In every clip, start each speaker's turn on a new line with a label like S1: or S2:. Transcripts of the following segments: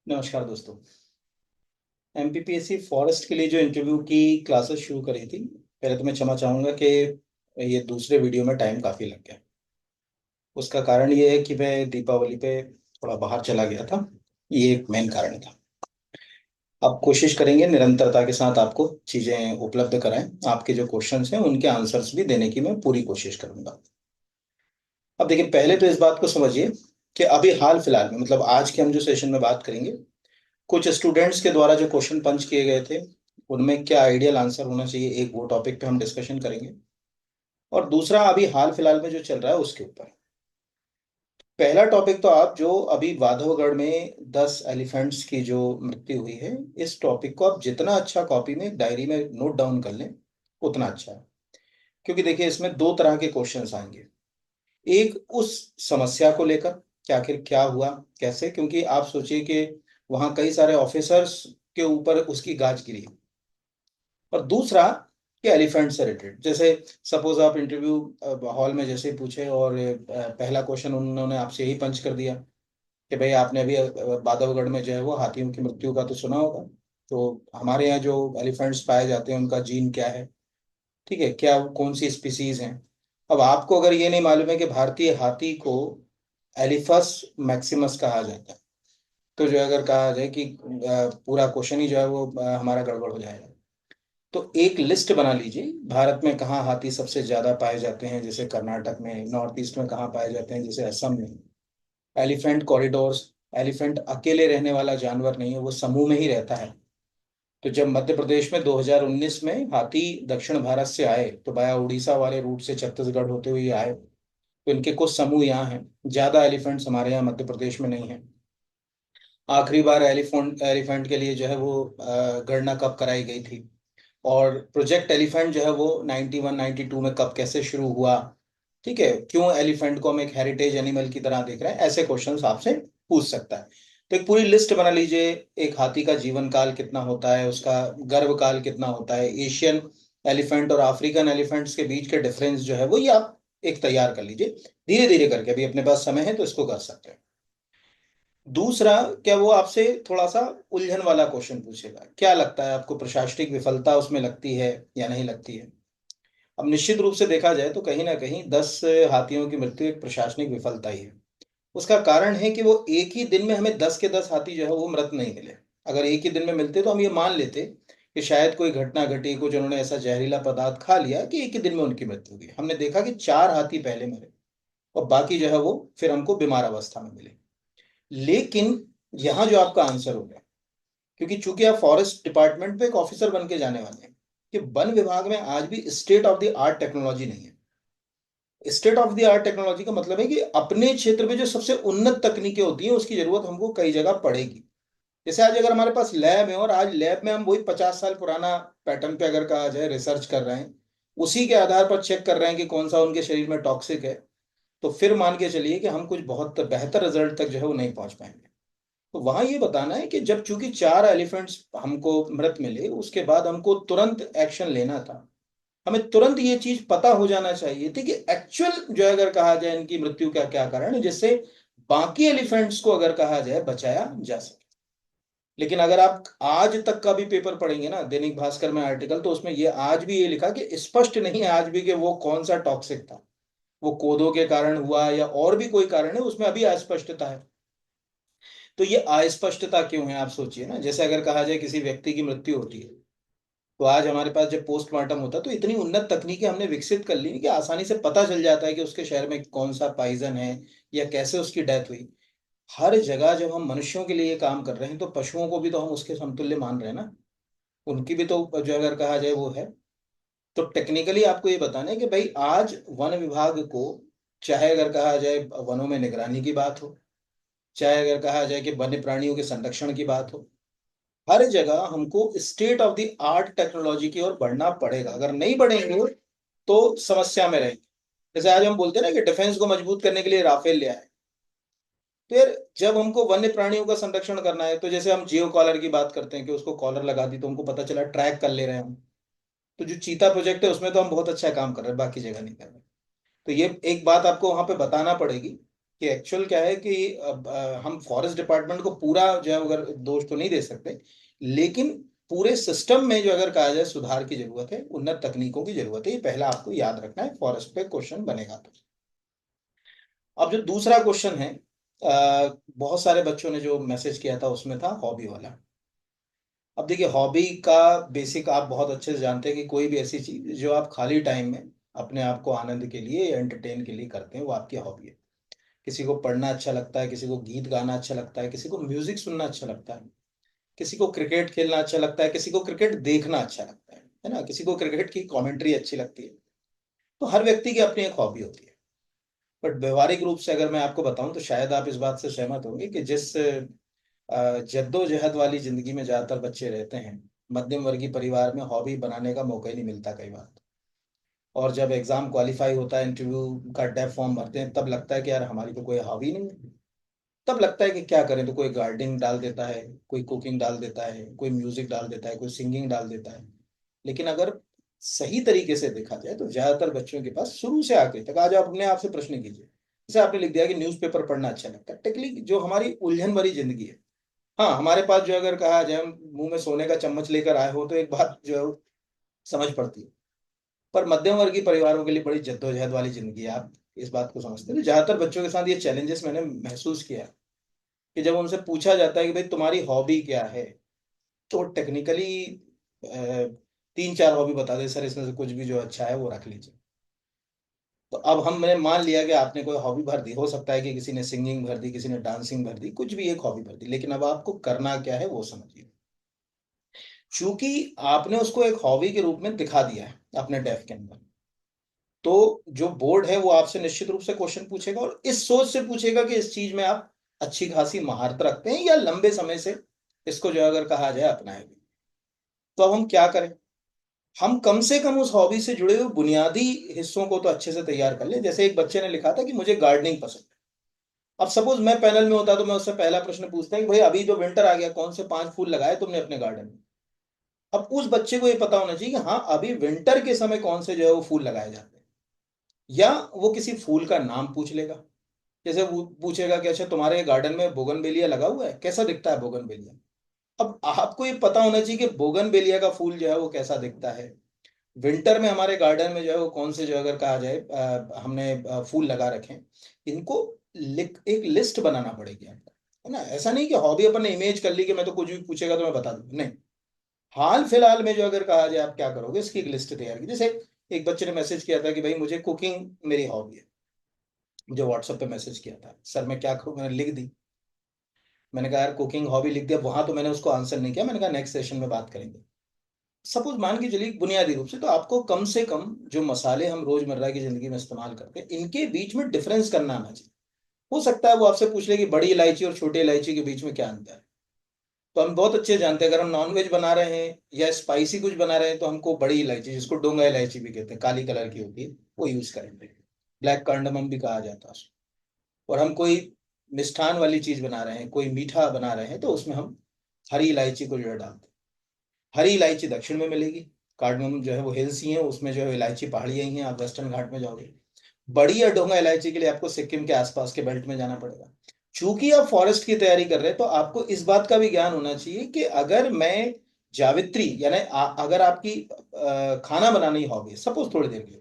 S1: नमस्कार दोस्तों। MPPSC forest के लिए जो इंटरव्यू की क्लासेस शुरू करी थी, पहले तो मैं क्षमा चाहूँगा कि ये दूसरे वीडियो में टाइम काफ़ी लग गया। उसका कारण ये है कि मैं दीपावली पे थोड़ा बाहर चला गया था। ये एक मेन कारण था। अब कोशिश करेंगे निरंतरता के साथ आपको चीज़ें उपलब्ध कराएं। आपके जो क्वेश्चंस हैं उनके आंसर्स भी देने की मैं पूरी कोशिश करूंगा। अब देखिए, पहले तो इस बात को समझिए कि अभी हाल फिलहाल में, मतलब आज के हम जो सेशन में बात करेंगे, कुछ स्टूडेंट्स के द्वारा जो क्वेश्चन पंच किए गए थे उनमें क्या आइडियल आंसर होना चाहिए, एक वो टॉपिक पे हम डिस्कशन करेंगे। और दूसरा अभी हाल फिलहाल में जो चल रहा है उसके ऊपर। पहला टॉपिक तो आप जो अभी वाधवगढ़ में 10 एलिफेंट्स की जो मृत्यु हुई है, इस टॉपिक को आप जितना अच्छा कॉपी में डायरी में नोट डाउन कर लें उतना अच्छा है। क्योंकि देखिए, इसमें दो तरह के क्वेश्चंस आएंगे। एक उस समस्या को लेकर कि आखिर क्या हुआ, कैसे, क्योंकि आप सोचिए कि वहां कई सारे ऑफिसर्स के ऊपर उसकी गाज गिरी। और दूसरा कि एलिफेंट से रिलेटेड, जैसे सपोज आप इंटरव्यू हॉल में जैसे पूछे और पहला क्वेश्चन उन्होंने आपसे यही पंच कर दिया कि भाई आपने अभी बांधवगढ़ में जो है वो हाथियों की मृत्यु का तो सुना होगा। तो हमारे यहाँ जो एलिफेंट्स पाए जाते हैं उनका जीन क्या है, ठीक है, क्या कौन सी स्पीसीज हैं। अब आपको अगर ये नहीं मालूम है कि भारतीय हाथी को एलिफस मैक्सिमस कहा जाता है, तो जो है अगर कहा जाए कि पूरा क्वेश्चन ही जो है वो हमारा गड़बड़ हो जाएगा। तो एक लिस्ट बना लीजिए, भारत में कहाँ हाथी सबसे ज्यादा पाए जाते हैं, जैसे कर्नाटक में, नॉर्थ ईस्ट में कहाँ पाए जाते हैं, जैसे असम में। Elephant corridors. एलिफेंट अकेले रहने वाला जानवर नहीं है, वो समूह में ही रहता है। तो जब मध्य प्रदेश में 2019 में हाथी दक्षिण भारत से आए तो बाया उड़ीसा वाले रूट से छत्तीसगढ़ होते हुए आए, तो इनके कुछ समूह यहाँ हैं। ज्यादा एलिफेंट्स हमारे यहाँ मध्य प्रदेश में नहीं है। आखिरी बार एलिफेंट एलिफेंट के लिए जो है वो गणना कब कराई गई थी, और प्रोजेक्ट एलिफेंट जो है वो 91 92 में कब कैसे शुरू हुआ, ठीक है, क्यों एलिफेंट को हम एक हेरिटेज एनिमल की तरह देख रहे हैं, ऐसे क्वेश्चंस आपसे पूछ सकता है। तो एक पूरी लिस्ट बना लीजिए। एक हाथी का जीवन काल कितना होता है, उसका गर्भ काल कितना होता है, एशियन एलिफेंट और अफ्रीकन एलिफेंट्स के बीच के डिफरेंस जो है वो ये आप एक तैयार कर लीजिए। धीरे धीरे करके, अभी अपने पास समय है तो इसको कर सकते हैं। दूसरा, क्या वो आपसे थोड़ा सा उलझन वाला क्वेश्चन पूछेगा, क्या लगता है आपको प्रशासनिक विफलता उसमें लगती है या नहीं लगती है। अब निश्चित रूप से देखा जाए तो कहीं ना कहीं 10 हाथियों की मृत्यु एक प्रशासनिक विफलता ही है। उसका कारण है कि वो एक ही दिन में हमें 10 के 10 हाथी जो है वो मृत नहीं मिले। अगर एक ही दिन में मिलते तो हम ये मान लेते कि शायद कोई घटना घटी, कुछ उन्होंने ऐसा जहरीला पदार्थ खा लिया कि एक ही दिन में उनकी मृत्यु हुई। हमने देखा कि 4 हाथी पहले मरे और बाकी जो है वो फिर हमको बीमार अवस्था में मिले। लेकिन यहाँ जो आपका आंसर होगा, क्योंकि चूंकि आप फॉरेस्ट डिपार्टमेंट में एक ऑफिसर बन के जाने वाले हैं, कि वन विभाग में आज भी state of the art technology नहीं है। State of the art technology का मतलब है कि अपने क्षेत्र में जो सबसे उन्नत तकनीकें होती हैं उसकी जरूरत हमको कई जगह पड़ेगी। जैसे आज अगर हमारे पास लैब है और आज लैब में हम वही 50 साल पुराना पैटर्न पे अगर कहा जाए रिसर्च कर रहे हैं, उसी के आधार पर चेक कर रहे हैं कि कौन सा उनके शरीर में टॉक्सिक है, तो फिर मान के चलिए कि हम कुछ बहुत बेहतर रिजल्ट तक जो है वो नहीं पहुंच पाएंगे। तो वहां ये बताना है कि जब चूंकि 4 एलिफेंट्स हमको मृत मिले, उसके बाद हमको तुरंत एक्शन लेना था। हमें तुरंत ये चीज पता हो जाना चाहिए थी कि एक्चुअल जो है अगर कहा जाए इनकी मृत्यु का क्या कारण है, जिससे बाकी एलिफेंट्स को अगर कहा जाए बचाया जा सके। लेकिन अगर आप आज तक का भी पेपर पढ़ेंगे ना, दैनिक भास्कर में आर्टिकल, तो उसमें ये आज भी ये लिखा कि स्पष्ट नहीं है आज भी कि वो कौन सा टॉक्सिक था। वो कोदो के कारण हुआ या और भी कोई कारण है, उसमें अभी अस्पष्टता है। तो ये अस्पष्टता क्यों है, आप सोचिए ना। जैसे अगर कहा जाए किसी व्यक्ति की मृत्यु होती है, तो आज हमारे पास जब पोस्टमार्टम होता है तो इतनी उन्नत तकनीकें हमने विकसित कर ली कि आसानी से पता चल जाता है कि उसके शहर में कौन सा पॉइजन है या कैसे उसकी डेथ हुई। हर जगह जब हम मनुष्यों के लिए काम कर रहे हैं तो पशुओं को भी तो हम उसके समतुल्य मान रहे हैं ना। उनकी भी तो जो अगर कहा जाए वो है। तो टेक्निकली आपको ये बताना है कि भाई आज वन विभाग को, चाहे अगर कहा जाए वनों में निगरानी की बात हो, चाहे अगर कहा जाए कि वन्य प्राणियों के संरक्षण की बात हो, हर जगह हमको state of the art technology की ओर बढ़ना पड़ेगा। अगर नहीं बढ़ेंगे तो समस्या में रहेंगे। जैसे आज हम बोलते हैं ना कि डिफेंस को मजबूत करने के लिए राफेल ले आए। तो यार, जब हमको वन्य प्राणियों का संरक्षण करना है, तो जैसे हम जियो कॉलर की बात करते हैं कि उसको कॉलर लगा दी तो हमको पता चला ट्रैक कर ले रहे हैं हम। तो जो चीता प्रोजेक्ट है उसमें तो हम बहुत अच्छा काम कर रहे हैं, बाकी जगह नहीं कर रहे। तो ये एक बात आपको वहां पे बताना पड़ेगी कि एक्चुअल क्या है कि अब हम फॉरेस्ट डिपार्टमेंट को पूरा जो है अगर दोष तो नहीं दे सकते, लेकिन पूरे सिस्टम में जो अगर कहा जाए सुधार की जरूरत है, उन्नत तकनीकों की जरूरत है, ये पहला आपको याद रखना है, फॉरेस्ट पे क्वेश्चन बनेगा तो। अब जो दूसरा क्वेश्चन है, बहुत सारे बच्चों ने जो मैसेज किया था उसमें था हॉबी वाला। अब देखिए, हॉबी का बेसिक आप बहुत अच्छे से जानते हैं कि कोई भी ऐसी चीज जो आप खाली टाइम में अपने आप को आनंद के लिए या एंटरटेन के लिए करते हैं वो आपकी हॉबी है। किसी को पढ़ना अच्छा लगता है, किसी को गीत गाना अच्छा लगता है, किसी को म्यूजिक सुनना अच्छा लगता है, किसी को क्रिकेट खेलना अच्छा लगता है, किसी को क्रिकेट देखना अच्छा लगता है ना, किसी को क्रिकेट की कमेंट्री अच्छी लगती है। तो हर व्यक्ति की अपनी एक हॉबी होती है। बट व्यवहारिक रूप से अगर मैं आपको बताऊं तो शायद आप इस बात से सहमत होंगे कि जिस जद्दोजहद वाली जिंदगी में ज्यादातर बच्चे रहते हैं, मध्यम वर्गीय परिवार में हॉबी बनाने का मौका ही नहीं मिलता कई बार। और जब एग्जाम क्वालिफाई होता है, इंटरव्यू का डेफ फॉर्म भरते हैं, तब लगता है कि यार हमारी तो कोई हॉबी नहीं है। तब लगता है कि क्या करें, तो कोई गार्डनिंग डाल देता है, कोई कुकिंग डाल देता है, कोई म्यूजिक डाल देता है, कोई सिंगिंग डाल देता है। लेकिन अगर सही तरीके से देखा जाए तो ज्यादातर बच्चों के पास शुरू से आखिर तक, आज आप अपने आप से प्रश्न कीजिए। जैसे आपने लिख दिया कि न्यूज़पेपर पढ़ना अच्छा लगता है, टेक्निकली जो हमारी उलझन भरी जिंदगी है, हाँ हमारे पास जो अगर कहा जाए हम मुंह में सोने का चम्मच लेकर आए हो तो एक बात जो है वो समझ पड़ती है। पर मध्यम वर्गीय परिवारों के लिए बड़ी जद्दोजहद वाली जिंदगी है, आप इस बात को समझते हैं। तो ज्यादातर बच्चों के साथ ये चैलेंजेस मैंने महसूस किया है कि जब उनसे पूछा जाता है कि भाई तुम्हारी हॉबी क्या है, तो टेक्निकली तीन चार हॉबी बता दे सर, इसमें से कुछ भी जो अच्छा है वो रख लीजिए। तो अब हमने मान लिया कि आपने कोई हॉबी भर दी, हो सकता है कि किसी ने सिंगिंग भर दी, किसी ने डांसिंग भर दी, कुछ भी एक हॉबी भर दी, लेकिन अब आपको करना क्या है वो समझिए। चूंकि आपने उसको एक हॉबी के रूप में दिखा दिया है अपने डेफ के अंदर, तो जो बोर्ड है वो आपसे निश्चित रूप से क्वेश्चन पूछेगा, और इस सोच से पूछेगा कि इस चीज में आप अच्छी खासी महारत रखते हैं या लंबे समय से इसको जो अगर कहा जाए अपनाएंगे। तो अब हम क्या करें, हम कम से कम उस हॉबी से जुड़े हुए बुनियादी हिस्सों को तो अच्छे से तैयार कर लें। जैसे एक बच्चे ने लिखा था कि मुझे गार्डनिंग पसंद है। अब सपोज मैं पैनल में होता तो मैं उससे पहला प्रश्न पूछता कि भाई अभी जो विंटर आ गया, कौन से 5 फूल लगाए तुमने अपने गार्डन में। अब उस बच्चे को ये पता होना चाहिए कि हाँ अभी विंटर के समय कौन से जो है वो फूल लगाए जाते हैं। या वो किसी फूल का नाम पूछ लेगा। जैसे वो पूछेगा कि अच्छा तुम्हारे गार्डन में बोगनवेलिया लगा हुआ है, कैसा दिखता है बोगनवेलिया। अब आपको ये पता होना चाहिए कि बोगनवेलिया का फूल जो है वो कैसा दिखता है। विंटर में हमारे गार्डन में जो है वो कौन से जो अगर कहा जाए हमने फूल लगा रखे हैं, इनको लिख एक लिस्ट बनाना पड़ेगी आपको, है ना। ऐसा नहीं कि हॉबी अपन ने इमेज कर ली कि मैं तो कुछ भी पूछेगा तो मैं बता दूं, नहीं। हाल फिलहाल में जो अगर कहा जाए आप क्या करोगे, इसकी एक लिस्ट तैयार की। जैसे एक बच्चे ने मैसेज किया था कि भाई मुझे कुकिंग मेरी हॉबी है, मुझे व्हाट्सएप पे मैसेज किया था, सर मैं क्या करूँ, मैंने लिख दी। मैंने कहा यार कुकिंग हॉबी लिख दिया, वहां तो मैंने उसको आंसर नहीं किया, मैंने कहा नेक्स्ट सेशन में बात करेंगे। सपोज मान के चलिए बुनियादी रूप से तो आपको कम से कम जो मसाले हम रोजमर्रा की जिंदगी में इस्तेमाल करते हैं इनके बीच में डिफरेंस करना आना चाहिए। हो सकता है वो आपसे पूछ ले कि बड़ी इलायची और छोटी इलायची के बीच में क्या अंतर है। तो हम बहुत अच्छे जानते हैं, अगर हम नॉनवेज बना रहे हैं या स्पाइसी कुछ बना रहे हैं तो हमको बड़ी इलायची, जिसको डोंगा इलायची भी कहते हैं, काली कलर की होती है, वो यूज करेंगे। ब्लैक कार्डमम भी कहा जाता है उसको। और हम कोई मिष्ठान वाली चीज बना रहे हैं, कोई मीठा बना रहे हैं, तो उसमें हम हरी इलायची को जो है डालते हैं। हरी इलायची दक्षिण में मिलेगी, कार्डमम जो है वो हिल्स ही है, उसमें जो है इलायची पहाड़ियाँ ही हैं, आप वेस्टर्न घाट में जाओगे। बड़ी या डोंगा इलायची के लिए आपको सिक्किम के आसपास के बेल्ट में जाना पड़ेगा। चूंकि आप फॉरेस्ट की तैयारी कर रहे हैं तो आपको इस बात का भी ज्ञान होना चाहिए कि अगर मैं जावित्री यानी अगर आपकी खाना बनानी हॉबी सपोज थोड़ी देर के लिए,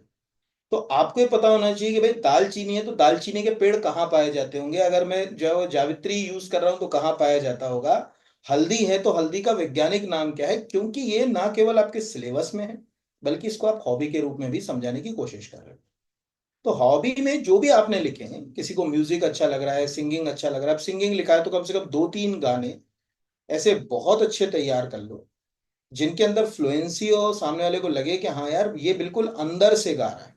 S1: तो आपको ये पता होना चाहिए कि भाई दालचीनी है तो दालचीनी के पेड़ कहाँ पाए जाते होंगे, अगर मैं जो है वो जावित्री यूज कर रहा हूँ तो कहाँ पाया जाता होगा। हल्दी है तो हल्दी का वैज्ञानिक नाम क्या है, क्योंकि ये ना केवल आपके सिलेबस में है बल्कि इसको आप हॉबी के रूप में भी समझाने की कोशिश कर रहे हो। तो हॉबी में जो भी आपने लिखे हैं, किसी को म्यूजिक अच्छा लग रहा है, सिंगिंग अच्छा लग रहा है, अब सिंगिंग लिखा है तो कम से कम 2-3 गाने ऐसे बहुत अच्छे तैयार कर लो जिनके अंदर फ्लुएंसी हो, सामने वाले को लगे कि हाँ यार ये बिल्कुल अंदर से गा रहा है।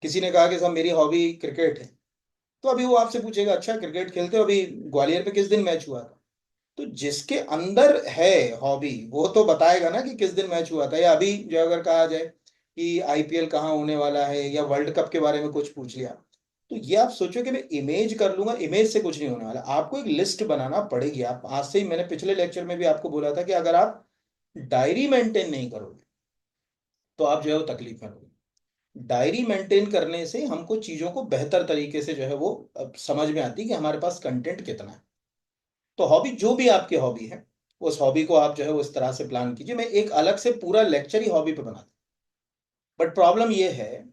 S1: किसी ने कहा कि साहब मेरी हॉबी क्रिकेट है, तो अभी वो आपसे पूछेगा अच्छा क्रिकेट खेलते हो, अभी ग्वालियर पे किस दिन मैच हुआ था। तो जिसके अंदर है हॉबी वो तो बताएगा ना कि किस दिन मैच हुआ था, या अभी जो अगर कहा जाए कि आईपीएल कहाँ होने वाला है या वर्ल्ड कप के बारे में कुछ पूछ लिया, तो ये आप सोचो कि मैं इमेज कर लूंगा, इमेज से कुछ नहीं होने वाला। आपको एक लिस्ट बनाना पड़ेगी। आप आज से ही, मैंने पिछले लेक्चर में भी आपको बोला था कि अगर आप डायरी मेंटेन नहीं करोगे तो आप जो है वो तकलीफ में रहोगे। डायरी मेंटेन करने से हमको चीजों को बेहतर तरीके से जो है वो समझ में आती है कि हमारे पास कंटेंट कितना है। तो हॉबी, जो भी आपकी हॉबी है, उस हॉबी को आप जो है उस तरह से प्लान कीजिए। मैं एक अलग से पूरा लेक्चर ही हॉबी पे बना, बट प्रॉब्लम ये है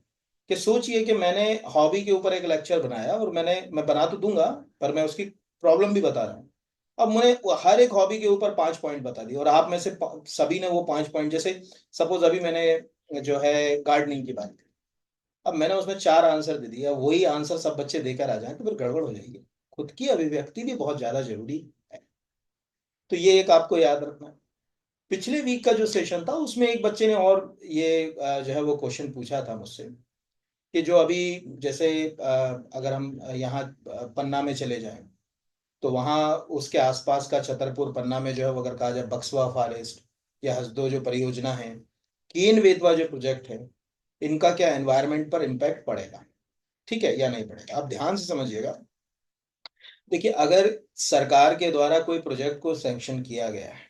S1: कि सोचिए कि मैंने हॉबी के ऊपर एक लेक्चर बनाया, और मैं बना तो दूंगा, पर मैं उसकी प्रॉब्लम भी बता रहा हूँ। अब मैंने हर एक हॉबी के ऊपर 5 पॉइंट बता दिए, और आप में से सभी ने वो 5 पॉइंट, जैसे सपोज अभी मैंने जो है गार्डनिंग की बात की, अब मैंने उसमें 4 आंसर दे दिया, वही आंसर सब बच्चे देकर आ जाएं तो फिर गड़बड़ हो जाएगी। खुद की अभिव्यक्ति भी बहुत ज्यादा जरूरी है। तो ये एक आपको याद रखना है। पिछले वीक का जो सेशन था उसमें एक बच्चे ने और ये जो है वो क्वेश्चन पूछा था मुझसे, कि जो अभी जैसे अगर हम यहाँ पन्ना में चले जाएं, तो वहाँ उसके आसपास का छतरपुर पन्ना में जो है वो अगर कहा जाए बक्सवा फॉरेस्ट या हसदो जो परियोजना है, कीन बेतवा जो प्रोजेक्ट है, इनका क्या एनवायरनमेंट पर इम्पैक्ट पड़ेगा, ठीक है या नहीं पड़ेगा। आप ध्यान से समझिएगा। देखिए, अगर सरकार के द्वारा कोई प्रोजेक्ट को सैंक्शन किया गया है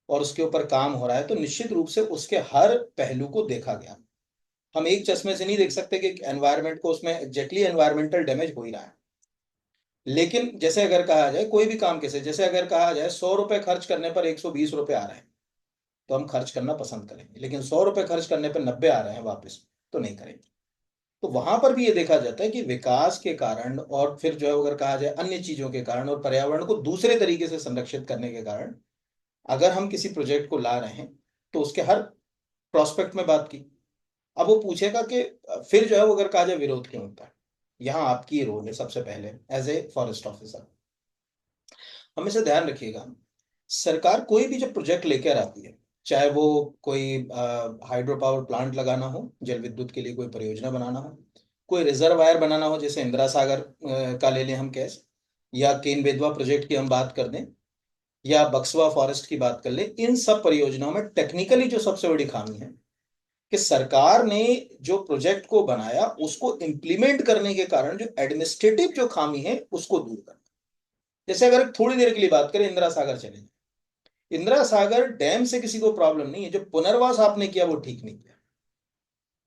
S1: और उसके ऊपर काम हो रहा है, तो निश्चित रूप से उसके हर पहलू को देखा गया। हम एक चश्मे से नहीं देख सकते कि एनवायरनमेंट को उसमें एग्जैक्टली एनवायरमेंटल डैमेज हो ही रहा है। लेकिन जैसे अगर कहा जाए कोई भी काम, कैसे जैसे अगर कहा जाए 100 रुपए खर्च करने पर 120 रुपए आ रहे हैं, तो हम खर्च करना पसंद करेंगे। लेकिन 100 रुपए खर्च करने पर 90 आ रहे हैं वापस, तो नहीं करेंगे। तो वहां पर भी ये देखा जाता है कि विकास के कारण, और फिर जो है अगर कहा जाए अन्य चीजों के कारण, और पर्यावरण को दूसरे तरीके से संरक्षित करने के कारण, अगर हम किसी प्रोजेक्ट को ला रहे हैं तो उसके हर प्रोस्पेक्ट में बात की। अब वो पूछेगा कि फिर जो है वो अगर कहा जाए विरोध क्यों होता है, यहाँ आपकी रोल है सबसे पहले एज ए फॉरेस्ट ऑफिसर। हमेशा ध्यान रखिएगा, सरकार कोई भी जब प्रोजेक्ट लेकर आती है, चाहे वो कोई हाइड्रो पावर प्लांट लगाना हो, जल विद्युत के लिए कोई परियोजना बनाना हो, कोई रिजर्वायर बनाना हो, जैसे इंदिरा सागर का ले लें हम केस, या केन बेतवा प्रोजेक्ट की हम बात कर दें, या बक्सवा फॉरेस्ट की बात कर ले, इन सब परियोजनाओं में टेक्निकली जो सबसे बड़ी खामी है कि सरकार ने जो प्रोजेक्ट को बनाया उसको इंप्लीमेंट करने के कारण जो एडमिनिस्ट्रेटिव जो खामी है उसको दूर करना। जैसे अगर थोड़ी देर के लिए बात करें, इंदिरा सागर चले जाए, इंदिरा सागर डैम से किसी को प्रॉब्लम नहीं है, जो पुनर्वास आपने किया वो ठीक नहीं किया।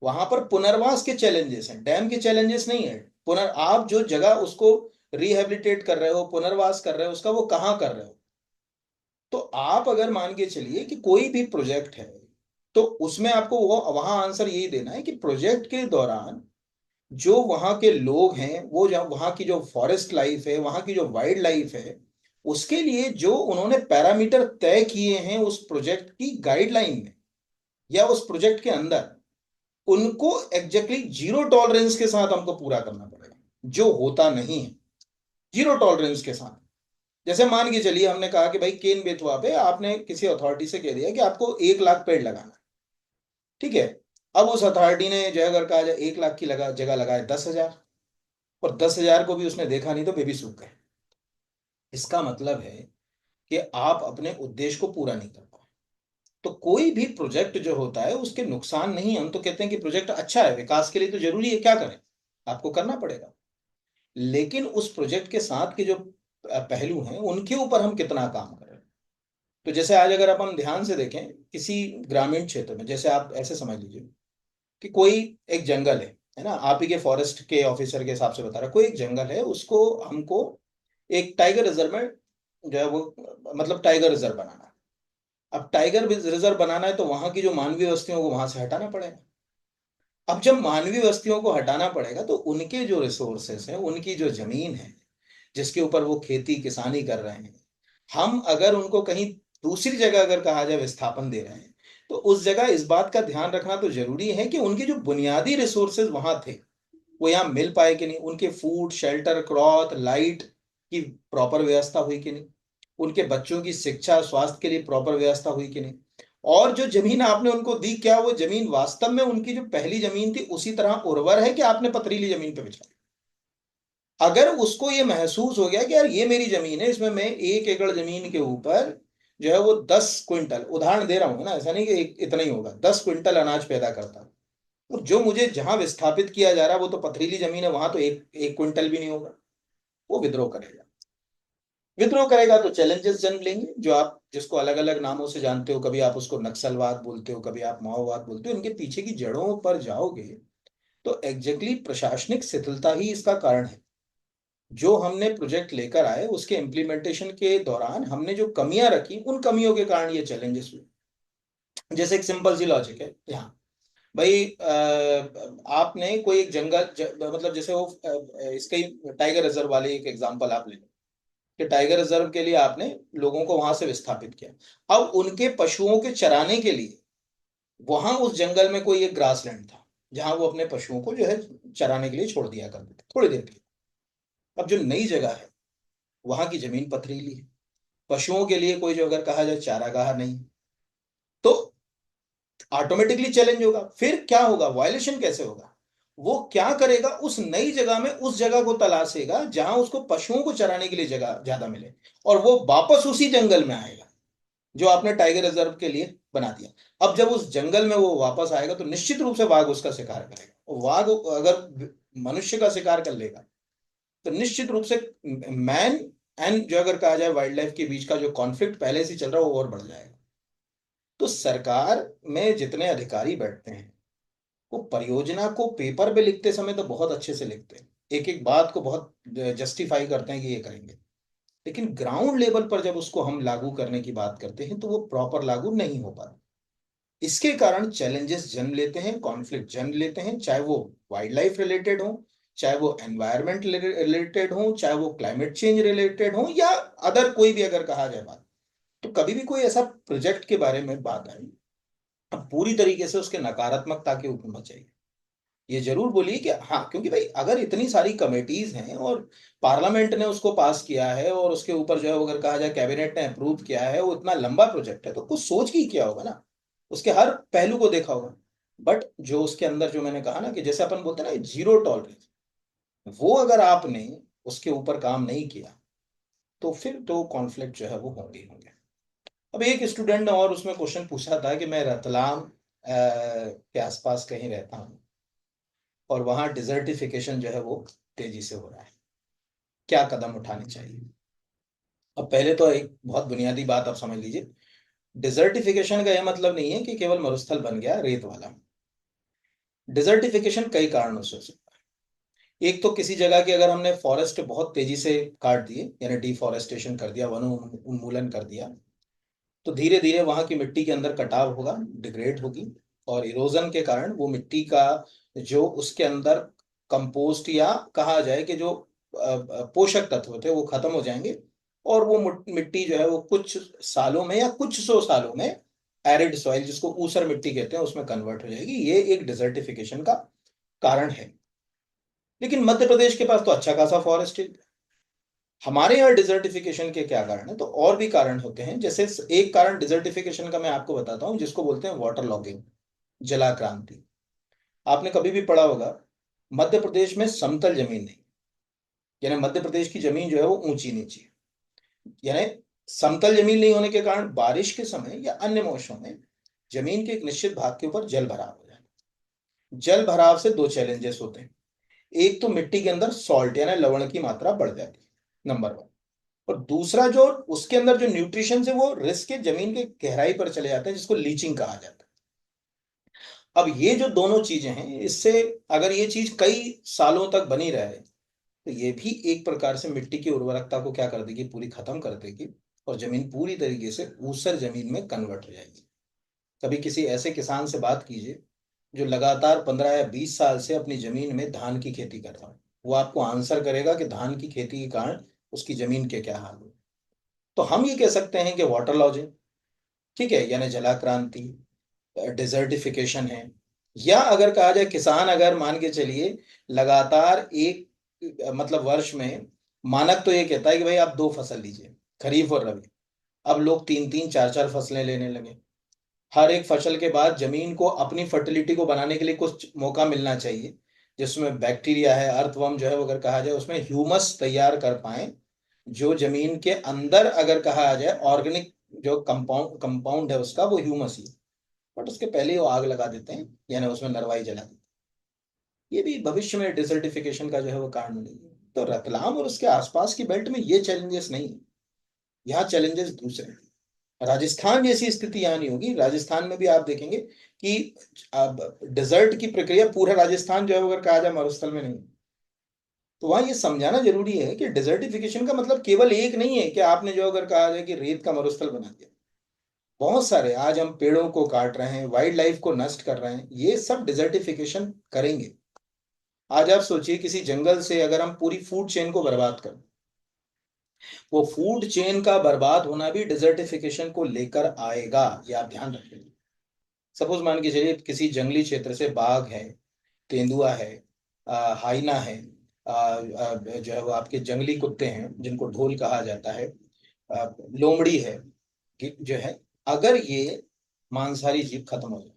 S1: वहां पर पुनर्वास के चैलेंजेस हैं, डैम के चैलेंजेस नहीं है। आप जो जगह उसको रिहेबिलिटेट कर रहे हो, पुनर्वास कर रहे हो, उसका वो कहाँ कर रहे हो। तो आप अगर मान के चलिए कि कोई भी प्रोजेक्ट है, तो उसमें आपको वो वहां आंसर यही देना है कि प्रोजेक्ट के दौरान जो वहां के लोग हैं, वो वहां की जो फॉरेस्ट लाइफ है, वहां की जो वाइल्ड लाइफ है, उसके लिए जो उन्होंने पैरामीटर तय किए हैं उस प्रोजेक्ट की गाइडलाइन में या उस प्रोजेक्ट के अंदर, उनको एग्जैक्टली जीरो टॉलरेंस के साथ हमको पूरा करना पड़ेगा, जो होता नहीं है। जीरो टॉलरेंस के साथ। जैसे मान के चलिए हमने कहा कि भाई केन बेतवा पे आपने किसी अथॉरिटी से कह दिया कि आपको 1 लाख पेड़ लगाना है, ठीक है। अब उस अथॉरिटी ने जो है अगर कहा जाए 1 लाख की जगह लगाए 10,000, और 10,000 को भी उसने देखा नहीं तो बेबी सूख गए। इसका मतलब है कि आप अपने उद्देश्य को पूरा नहीं कर पाए। तो कोई भी प्रोजेक्ट जो होता है उसके नुकसान नहीं, हम तो कहते हैं कि प्रोजेक्ट अच्छा है, विकास के लिए तो जरूरी है, क्या करें, आपको करना पड़ेगा। लेकिन उस प्रोजेक्ट के साथ के जो पहलू हैं उनके ऊपर हम कितना काम कर रहे हैं। तो जैसे आज अगर आप हम ध्यान से देखें किसी ग्रामीण क्षेत्र में, जैसे आप ऐसे समझ लीजिए कि कोई एक जंगल है ना, आप ही के फॉरेस्ट के ऑफिसर के हिसाब से बता रहा, कोई एक जंगल है, उसको हमको एक टाइगर रिजर्व में जो है वो मतलब टाइगर रिजर्व बनाना है। अब टाइगर रिजर्व बनाना है तो वहां की जो मानवीय बस्तियों को वहां से हटाना पड़ेगा। अब जब मानवीय बस्तियों को हटाना पड़ेगा तो उनके जो रिसोर्सेस हैं, उनकी जो जमीन है जिसके ऊपर वो खेती किसानी कर रहे हैं, हम अगर उनको कहीं दूसरी जगह अगर कहा जाए विस्थापन दे रहे हैं, तो उस जगह इस बात का ध्यान रखना तो जरूरी है कि उनके जो बुनियादी रिसोर्सेज वहां थे वो यहाँ मिल पाए कि नहीं, उनके फूड शेल्टर क्लॉथ लाइट की प्रॉपर व्यवस्था हुई कि नहीं, उनके बच्चों की शिक्षा स्वास्थ्य के लिए प्रॉपर व्यवस्था हुई कि नहीं, और जो जमीन आपने उनको दी, क्या वो जमीन वास्तव में उनकी जो पहली जमीन थी उसी तरह उर्वर है कि आपने पथरीली जमीन पे बिछा। अगर उसको ये महसूस हो गया कि यार ये मेरी जमीन है, इसमें मैं 1 एकड़ जमीन के ऊपर जो है वो 10 क्विंटल, उदाहरण दे रहा हूं ना, ऐसा नहीं कि इतना ही होगा, 10 क्विंटल अनाज पैदा करता हूं, और जो मुझे जहां विस्थापित किया जा रहा है वो तो पथरीली जमीन है, वहां तो एक क्विंटल भी नहीं होगा, वो विद्रोह करेगा। विद्रोह करेगा तो चैलेंजेस जन्म लेंगे, जो आप जिसको अलग अलग नामों से जानते हो, कभी आप उसको नक्सलवाद बोलते हो, कभी आप माओवाद बोलते हो, इनके पीछे की जड़ों पर जाओगे तो एग्जैक्टली प्रशासनिक शिथिलता ही इसका कारण है। जो हमने प्रोजेक्ट लेकर आए उसके इम्प्लीमेंटेशन के दौरान हमने जो कमियां रखी, उन कमियों के कारण ये चैलेंजेस हुए। जैसे एक सिंपल सी लॉजिक है यहाँ भाई, आपने कोई एक मतलब जैसे वो इसके टाइगर रिजर्व वाले एक एग्जांपल आप ले लो कि टाइगर रिजर्व के लिए आपने लोगों को वहां से विस्थापित किया। अब उनके पशुओं के चराने के लिए वहां उस जंगल में कोई एक ग्रास लैंड था जहां वो अपने पशुओं को जो है चराने के लिए छोड़ दिया करते थे थोड़ी देर के लिए। अब जो नई जगह है वहां की जमीन पथरीली है, पशुओं के लिए कोई जो अगर कहा जाए चारागाह नहीं, तो ऑटोमेटिकली चैलेंज होगा। फिर क्या होगा, वायलेशन कैसे होगा? वो क्या करेगा, उस नई जगह में उस जगह को तलाशेगा जहां उसको पशुओं को चराने के लिए जगह ज्यादा मिले, और वो वापस उसी जंगल में आएगा जो आपने टाइगर रिजर्व के लिए बना दिया। अब जब उस जंगल में वो वापस आएगा तो निश्चित रूप से वाघ उसका शिकार करेगा। वाघ अगर मनुष्य का शिकार कर लेगा तो निश्चित रूप से मैन एंड जो अगर कहा जाए वाइल्ड लाइफ के बीच का जो कॉन्फ्लिक्ट पहले से चल रहा है वो और बढ़ जाएगा। तो सरकार में जितने अधिकारी बैठते हैं वो परियोजना को पेपर पे लिखते समय तो बहुत अच्छे से लिखते हैं, एक एक बात को बहुत जस्टिफाई करते हैं कि ये करेंगे, लेकिन ग्राउंड लेवल पर जब उसको हम लागू करने की बात करते हैं तो वो प्रॉपर लागू नहीं हो पाता। इसके कारण चैलेंजेस जन्म लेते हैं, कॉन्फ्लिक्ट जन्म लेते हैं, चाहे वो वाइल्ड लाइफ रिलेटेड हो, चाहे वो एनवायरमेंट रिलेटेड हो, चाहे वो क्लाइमेट चेंज रिलेटेड हो, या अदर कोई भी अगर कहा जाए बात। तो कभी भी कोई ऐसा प्रोजेक्ट के बारे में बात आई, अब पूरी तरीके से उसके नकारात्मकता के ऊपर मत जाइए। ये जरूर बोलिए कि हाँ, क्योंकि भाई अगर इतनी सारी कमेटीज हैं और पार्लियामेंट ने उसको पास किया है और उसके ऊपर जो है अगर कहा जाए कैबिनेट ने अप्रूव किया है, वो इतना लंबा प्रोजेक्ट है तो कुछ सोच के ही किया होगा ना, उसके हर पहलू को देखा होगा। बट जो उसके अंदर जो मैंने कहा ना कि जैसे अपन बोलते हैं ना जीरो टॉलरेंस, वो अगर आपने उसके ऊपर काम नहीं किया तो फिर तो कॉन्फ्लिक्ट जो है वो होंगे ही होंगे। अब एक स्टूडेंट ने और उसमें क्वेश्चन पूछा था कि मैं रतलाम के आसपास कहीं रहता हूँ और वहां डिजर्टिफिकेशन जो है वो तेजी से हो रहा है, क्या कदम उठाने चाहिए? अब पहले तो एक बहुत बुनियादी बात आप समझ लीजिए, डिजर्टिफिकेशन का यह मतलब नहीं है कि केवल मरुस्थल बन गया रेत वाला। डिजर्टिफिकेशन कई कारणों से हो सकता है। एक तो किसी जगह की अगर हमने फॉरेस्ट बहुत तेजी से काट दिए, यानी डिफॉरेस्टेशन कर दिया, वन उन्मूलन कर दिया, तो धीरे धीरे वहां की मिट्टी के अंदर कटाव होगा, डिग्रेड होगी, और इरोजन के कारण वो मिट्टी का जो उसके अंदर कंपोस्ट या कहा जाए कि जो पोषक तत्व थे वो खत्म हो जाएंगे, और वो मिट्टी जो है वो कुछ सालों में या कुछ सौ सालों में एरिड सॉइल, जिसको ऊसर मिट्टी कहते हैं, उसमें कन्वर्ट हो जाएगी। ये एक डिजर्टिफिकेशन का कारण है। लेकिन मध्य प्रदेश के पास तो अच्छा खासा फॉरेस्ट है। हमारे यहाँ डिजर्टिफिकेशन के क्या कारण है? तो और भी कारण होते हैं। जैसे एक कारण डिजर्टिफिकेशन का मैं आपको बताता हूँ जिसको बोलते हैं वाटर लॉगिंग, जलाक्रांति। आपने कभी भी पढ़ा होगा मध्य प्रदेश में समतल जमीन नहीं, यानी मध्य प्रदेश की जमीन जो है वो ऊंची नीची है। यानी समतल जमीन नहीं होने के कारण बारिश के समय या अन्य मौसम में जमीन के एक निश्चित भाग के ऊपर जल भराव हो जाए। जल भराव से दो चैलेंजेस होते हैं। एक तो मिट्टी के अंदर सॉल्ट यानी लवण की मात्रा बढ़ जाती है, नंबर वन। और दूसरा जो उसके अंदर जो न्यूट्रिशन है वो रिस्क के जमीन के गहराई पर चले जाते हैं, जिसको लीचिंग कहा जाता है। अब ये जो दोनों चीजें हैं, इससे अगर ये चीज कई सालों तक बनी रहे तो ये भी एक प्रकार से मिट्टी की उर्वरकता को क्या कर देगी, पूरी खत्म कर देगी, और जमीन पूरी तरीके से ऊसर जमीन में कन्वर्ट हो जाएगी। कभी किसी ऐसे किसान से बात कीजिए जो लगातार 15 या 20 साल से अपनी जमीन में धान की खेती कर रहा है, वो आपको आंसर करेगा कि धान की खेती के कारण उसकी जमीन के क्या हाल हुए। तो हम ये कह सकते हैं कि वाटर लॉजिंग, ठीक है, यानी जलाक्रांति, डिजर्टिफिकेशन है, या अगर कहा जाए किसान अगर मान के चलिए लगातार एक मतलब वर्ष में, मानक तो ये कहता है कि भाई आप दो फसल लीजिए, खरीफ और रबी। अब लोग तीन तीन चार चार फसलें लेने लगे। हर एक फसल के बाद जमीन को अपनी फर्टिलिटी को बनाने के लिए कुछ मौका मिलना चाहिए, जिसमें बैक्टीरिया है, अर्थवर्म जो है वो अगर कहा जाए उसमें ह्यूमस तैयार कर पाए, जो जमीन के अंदर अगर कहा जाए ऑर्गेनिक जो कंपाउंड है उसका वो ह्यूमस ही। बट उसके पहले ही वो आग लगा देते हैं, यानी उसमें नरवाई जला देते हैं। ये भी भविष्य में डिसर्टिफिकेशन का जो है वो कारण नहीं है। तो रतलाम और उसके आसपास की बेल्ट में ये चैलेंजेस नहीं है, यहाँ चैलेंजेस दूसरे हैं। राजस्थान जैसी स्थिति यहाँ नहीं होगी। राजस्थान में भी आप देखेंगे कि अब डिजर्ट की प्रक्रिया पूरा राजस्थान जो है अगर कहा जाए मरुस्थल में नहीं, तो वहां ये समझाना जरूरी है कि डिजर्टिफिकेशन का मतलब केवल एक नहीं है कि आपने जो अगर कहा जाए कि रेत का मरुस्थल बना दिया। बहुत सारे आज हम पेड़ों को काट रहे हैं, वाइल्ड लाइफ को नष्ट कर रहे हैं, ये सब डिजर्टिफिकेशन करेंगे। आज आप सोचिए किसी जंगल से अगर हम पूरी फूड चेन को बर्बाद करें, वो फूड चेन का बर्बाद होना भी डिजर्टिफिकेशन को लेकर आएगा, ये आप ध्यान रखेंगे। सपोज मान के चलिए किसी जंगली क्षेत्र से बाघ है, तेंदुआ है, हाइना है, जो है वो आपके जंगली कुत्ते हैं जिनको ढोल कहा जाता है, लोमड़ी है, कि जो है अगर ये मांसाहारी जीव खत्म हो जाए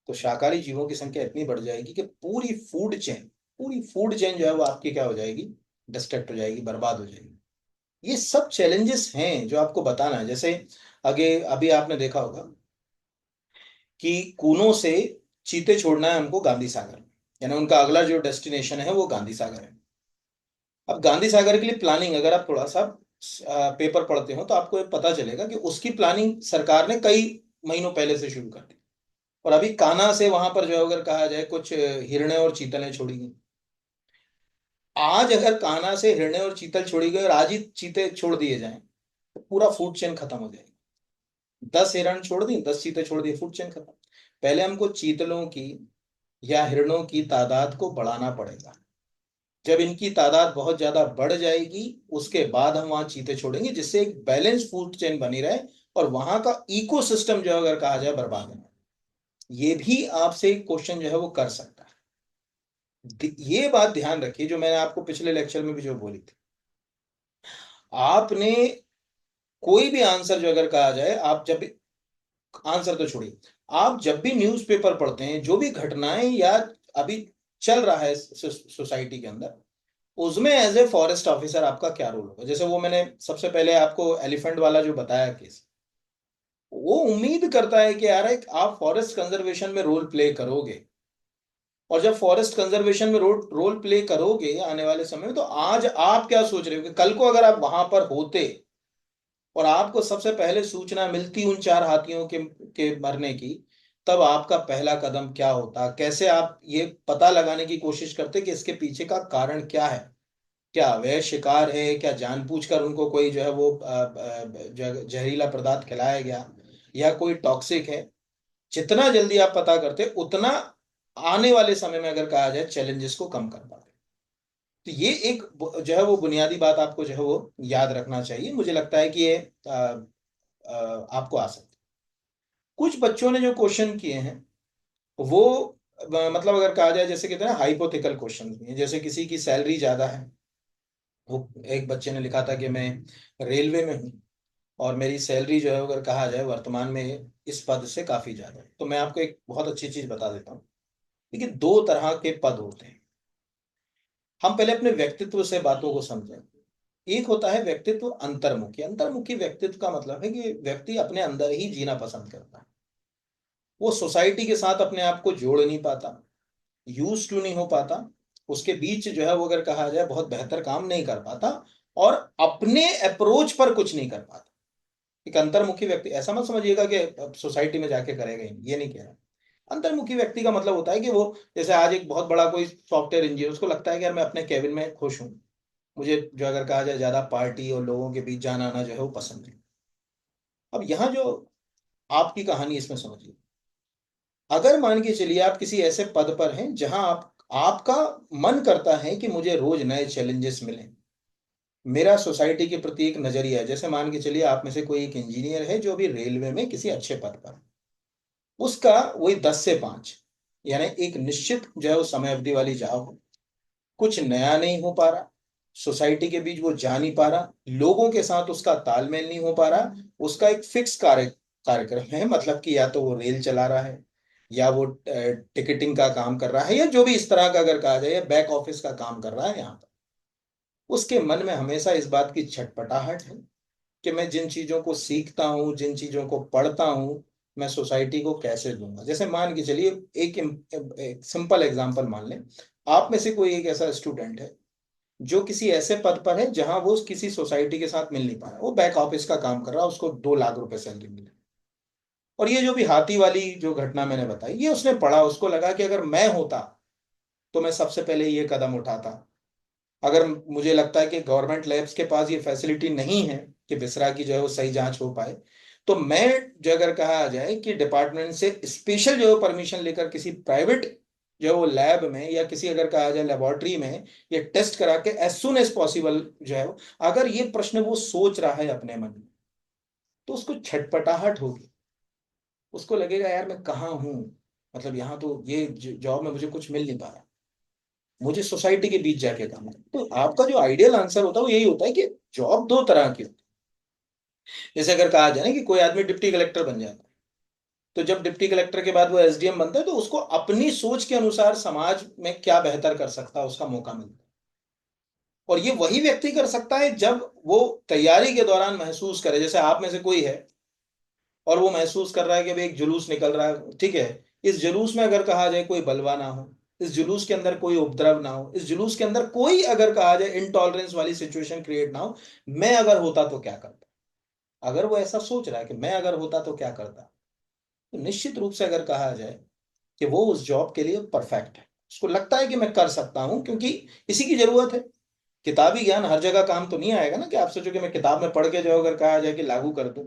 S1: तो शाकाहारी जीवों की संख्या इतनी बढ़ जाएगी कि पूरी फूड चेन जो है वो आपकी क्या हो जाएगी, डिस्ट्रक्ट हो जाएगी, बर्बाद हो जाएगी। ये सब चैलेंजेस हैं जो आपको बताना है। जैसे आगे अभी आपने देखा होगा कि कूनो से चीते छोड़ना है हमको गांधी सागर में, यानी उनका अगला जो डेस्टिनेशन है वो गांधी सागर है। अब गांधी सागर के लिए प्लानिंग अगर आप थोड़ा सा पेपर पढ़ते हो तो आपको ये पता चलेगा कि उसकी प्लानिंग सरकार ने कई महीनों पहले से शुरू कर दी। और अभी कान्हा से वहां पर जो है अगर कहा जाए कुछ हिरणे और चीतलें छोड़ी गई। आज अगर कान्हा से हिरणे और चीतल छोड़ी गई और आज ही चीते छोड़ दिए जाएं तो पूरा फूड चेन खत्म हो जाएगी। 10 हिरण छोड़ दी, 10 चीते छोड़ दिए, फूड चेन खत्म। पहले हमको चीतलों की या हिरणों की तादाद को बढ़ाना पड़ेगा। जब इनकी तादाद बहुत ज्यादा बढ़ जाएगी उसके बाद हम वहां चीते छोड़ेंगे, जिससे एक बैलेंस फूड चेन बनी रहे और वहां का इकोसिस्टम जो अगर कहा जाए बर्बाद है। ये भी आपसे एक क्वेश्चन जो है वो कर सकता है। ये बात ध्यान रखिए जो मैंने आपको पिछले लेक्चर में भी जो बोली थी। आपने कोई भी आंसर जो अगर कहा जाए, आप जब भी आंसर तो छोड़िए, आप जब भी न्यूज़पेपर पढ़ते हैं जो भी घटनाएं या अभी चल रहा है सोसाइटी के अंदर, उसमें एज ए फॉरेस्ट ऑफिसर आपका क्या रोल होगा। जैसे वो मैंने सबसे पहले आपको एलिफेंट वाला जो बताया केस, वो उम्मीद करता है कि यार एक आप फॉरेस्ट कंजर्वेशन में रोल प्ले करोगे। और जब फॉरेस्ट कंजर्वेशन में रोल प्ले करोगे आने वाले समय में, तो आज आप क्या सोच रहे हो कि कल को अगर आप वहां पर होते और आपको सबसे पहले सूचना मिलती उन 4 हाथियों के मरने की, तब आपका पहला कदम क्या होता, कैसे आप ये पता लगाने की कोशिश करते कि इसके पीछे का कारण क्या है। क्या अवैध शिकार है, क्या जानबूझकर उनको कोई जो है वो जहरीला पदार्थ खिलाया गया, या कोई टॉक्सिक है। जितना जल्दी आप पता करते उतना आने वाले समय में अगर कहा जाए चैलेंजेस को कम कर पाते। तो ये एक जो है वो बुनियादी बात आपको जो है वो याद रखना चाहिए। मुझे लगता है कि ये आपको आ सकता है। कुछ बच्चों ने जो क्वेश्चन किए हैं वो मतलब अगर कहा जाए जैसे कहते हैं ना हाइपोथेटिकल क्वेश्चन भी हैं। जैसे किसी की सैलरी ज्यादा है, वो एक बच्चे ने लिखा था कि मैं रेलवे में हूँ और मेरी सैलरी जो है अगर कहा जाए वर्तमान में इस पद से काफी ज्यादा है। तो मैं आपको एक बहुत अच्छी चीज बता देता हूँ। देखिए, 2 तरह के पद होते हैं। हम पहले अपने व्यक्तित्व से बातों को समझें। एक होता है व्यक्तित्व अंतर्मुखी। अंतर्मुखी व्यक्तित्व का मतलब है कि व्यक्ति अपने अंदर ही जीना पसंद करता है। वो सोसाइटी के साथ अपने आप को जोड़ नहीं पाता, यूज टू नहीं हो पाता, उसके बीच जो है वो अगर कहा जाए बहुत बेहतर काम नहीं कर पाता, और अपने अप्रोच पर कुछ नहीं कर पाता। एक अंतर्मुखी व्यक्ति, ऐसा मत समझिएगा कि सोसाइटी में जाके करेगा ही, ये नहीं कह रहा। अंतर्मुखी व्यक्ति का मतलब होता है कि वो, जैसे आज एक बहुत बड़ा कोई सॉफ्टवेयर इंजीनियर, उसको लगता है कि यार मैं अपने केबिन में खुश हूँ, मुझे जो अगर कहा जाए ज्यादा पार्टी और लोगों के बीच जाना आना जो है वो पसंद है। अब यहाँ जो आपकी कहानी इसमें समझिए, अगर मान के चलिए आप किसी ऐसे पद पर हैं जहां आपका मन करता है कि मुझे रोज नए चैलेंजेस मिलें, मेरा सोसाइटी के प्रति एक नजरिया है। जैसे मान के चलिए आप में से कोई एक इंजीनियर है जो अभी रेलवे में किसी अच्छे पद पर है। उसका वही 10 से 5, यानी एक निश्चित जो है वो समय अवधि वाली जॉब, कुछ नया नहीं हो पा रहा, सोसाइटी के बीच वो जा नहीं पा रहा, लोगों के साथ उसका तालमेल नहीं हो पा रहा। उसका एक फिक्स कार्यक्रम है, मतलब कि या तो वो रेल चला रहा है, या वो टिकटिंग का काम कर रहा है, या जो भी इस तरह का अगर कहा जाए बैक ऑफिस का काम कर रहा है यहाँ पर। उसके मन में हमेशा इस बात की छटपटाहट है कि मैं जिन चीजों को सीखता हूँ, जिन चीजों को पढ़ता हूँ, मैं सोसाइटी को कैसे दूंगा। जैसे मान के चलिए एक सिंपल एग्जांपल मान लें, आप में से कोई एक ऐसा स्टूडेंट है जो किसी ऐसे पद पर है जहां वो किसी सोसाइटी के साथ मिल नहीं पा रहा, वो बैक ऑफिस का काम कर रहा है, उसको 2 लाख रुपए सैलरी मिले। और ये जो भी हाथी वाली जो घटना मैंने बताई, ये उसने पढ़ा, उसको लगा कि अगर मैं होता तो मैं सबसे पहले ये कदम उठाता। अगर मुझे लगता है कि गवर्नमेंट लैब्स के पास ये फैसिलिटी नहीं है कि बिसरा की जो है वो सही जांच हो पाए, तो मैं, जो अगर कहा जाए कि डिपार्टमेंट से स्पेशल जो है परमिशन लेकर किसी प्राइवेट जो है वो लैब में या किसी अगर कहा जाए लेबोरेटरी में ये टेस्ट करा के एज सुन एज पॉसिबल जो है अगर ये प्रश्न वो सोच रहा है अपने मन में, तो उसको छटपटाहट होगी। उसको लगेगा यार मैं कहाँ हूँ, मतलब यहाँ तो ये जॉब में मुझे कुछ मिल नहीं पा रहा, मुझे सोसाइटी के बीच जाके काम है। तो आपका जो आइडियल आंसर होता है वो यही होता है कि जॉब दो तरह की होती है। जैसे अगर कहा जाए ना कि कोई आदमी डिप्टी कलेक्टर बन जाता है, तो जब डिप्टी कलेक्टर के बाद वो एसडीएम बनता है तो उसको अपनी सोच के अनुसार समाज में क्या बेहतर कर सकता है उसका मौका मिलता है। और ये वही व्यक्ति कर सकता है जब वो तैयारी के दौरान महसूस करे, जैसे आप में से कोई है और वो महसूस कर रहा है कि भाई एक जुलूस निकल रहा है, ठीक है, इस जुलूस में अगर कहा जाए कोई बलवा ना हो, इस जुलूस के अंदर कोई उपद्रव ना हो, इस जुलूस के अंदर कोई अगर कहा जाए इनटॉलरेंस वाली सिचुएशन क्रिएट ना हो, मैं अगर होता तो क्या करता। अगर वो ऐसा सोच रहा है कि मैं अगर होता तो क्या करता, तो निश्चित रूप से अगर कहा जाए कि वो उस जॉब के लिए परफेक्ट है, उसको लगता है कि मैं कर सकता हूं क्योंकि इसी की जरूरत है। किताबी ज्ञान हर जगह काम तो नहीं आएगा ना, कि आप सोचो कि मैं किताब में पढ़ के जो अगर कहा जाए कि लागू कर दूं।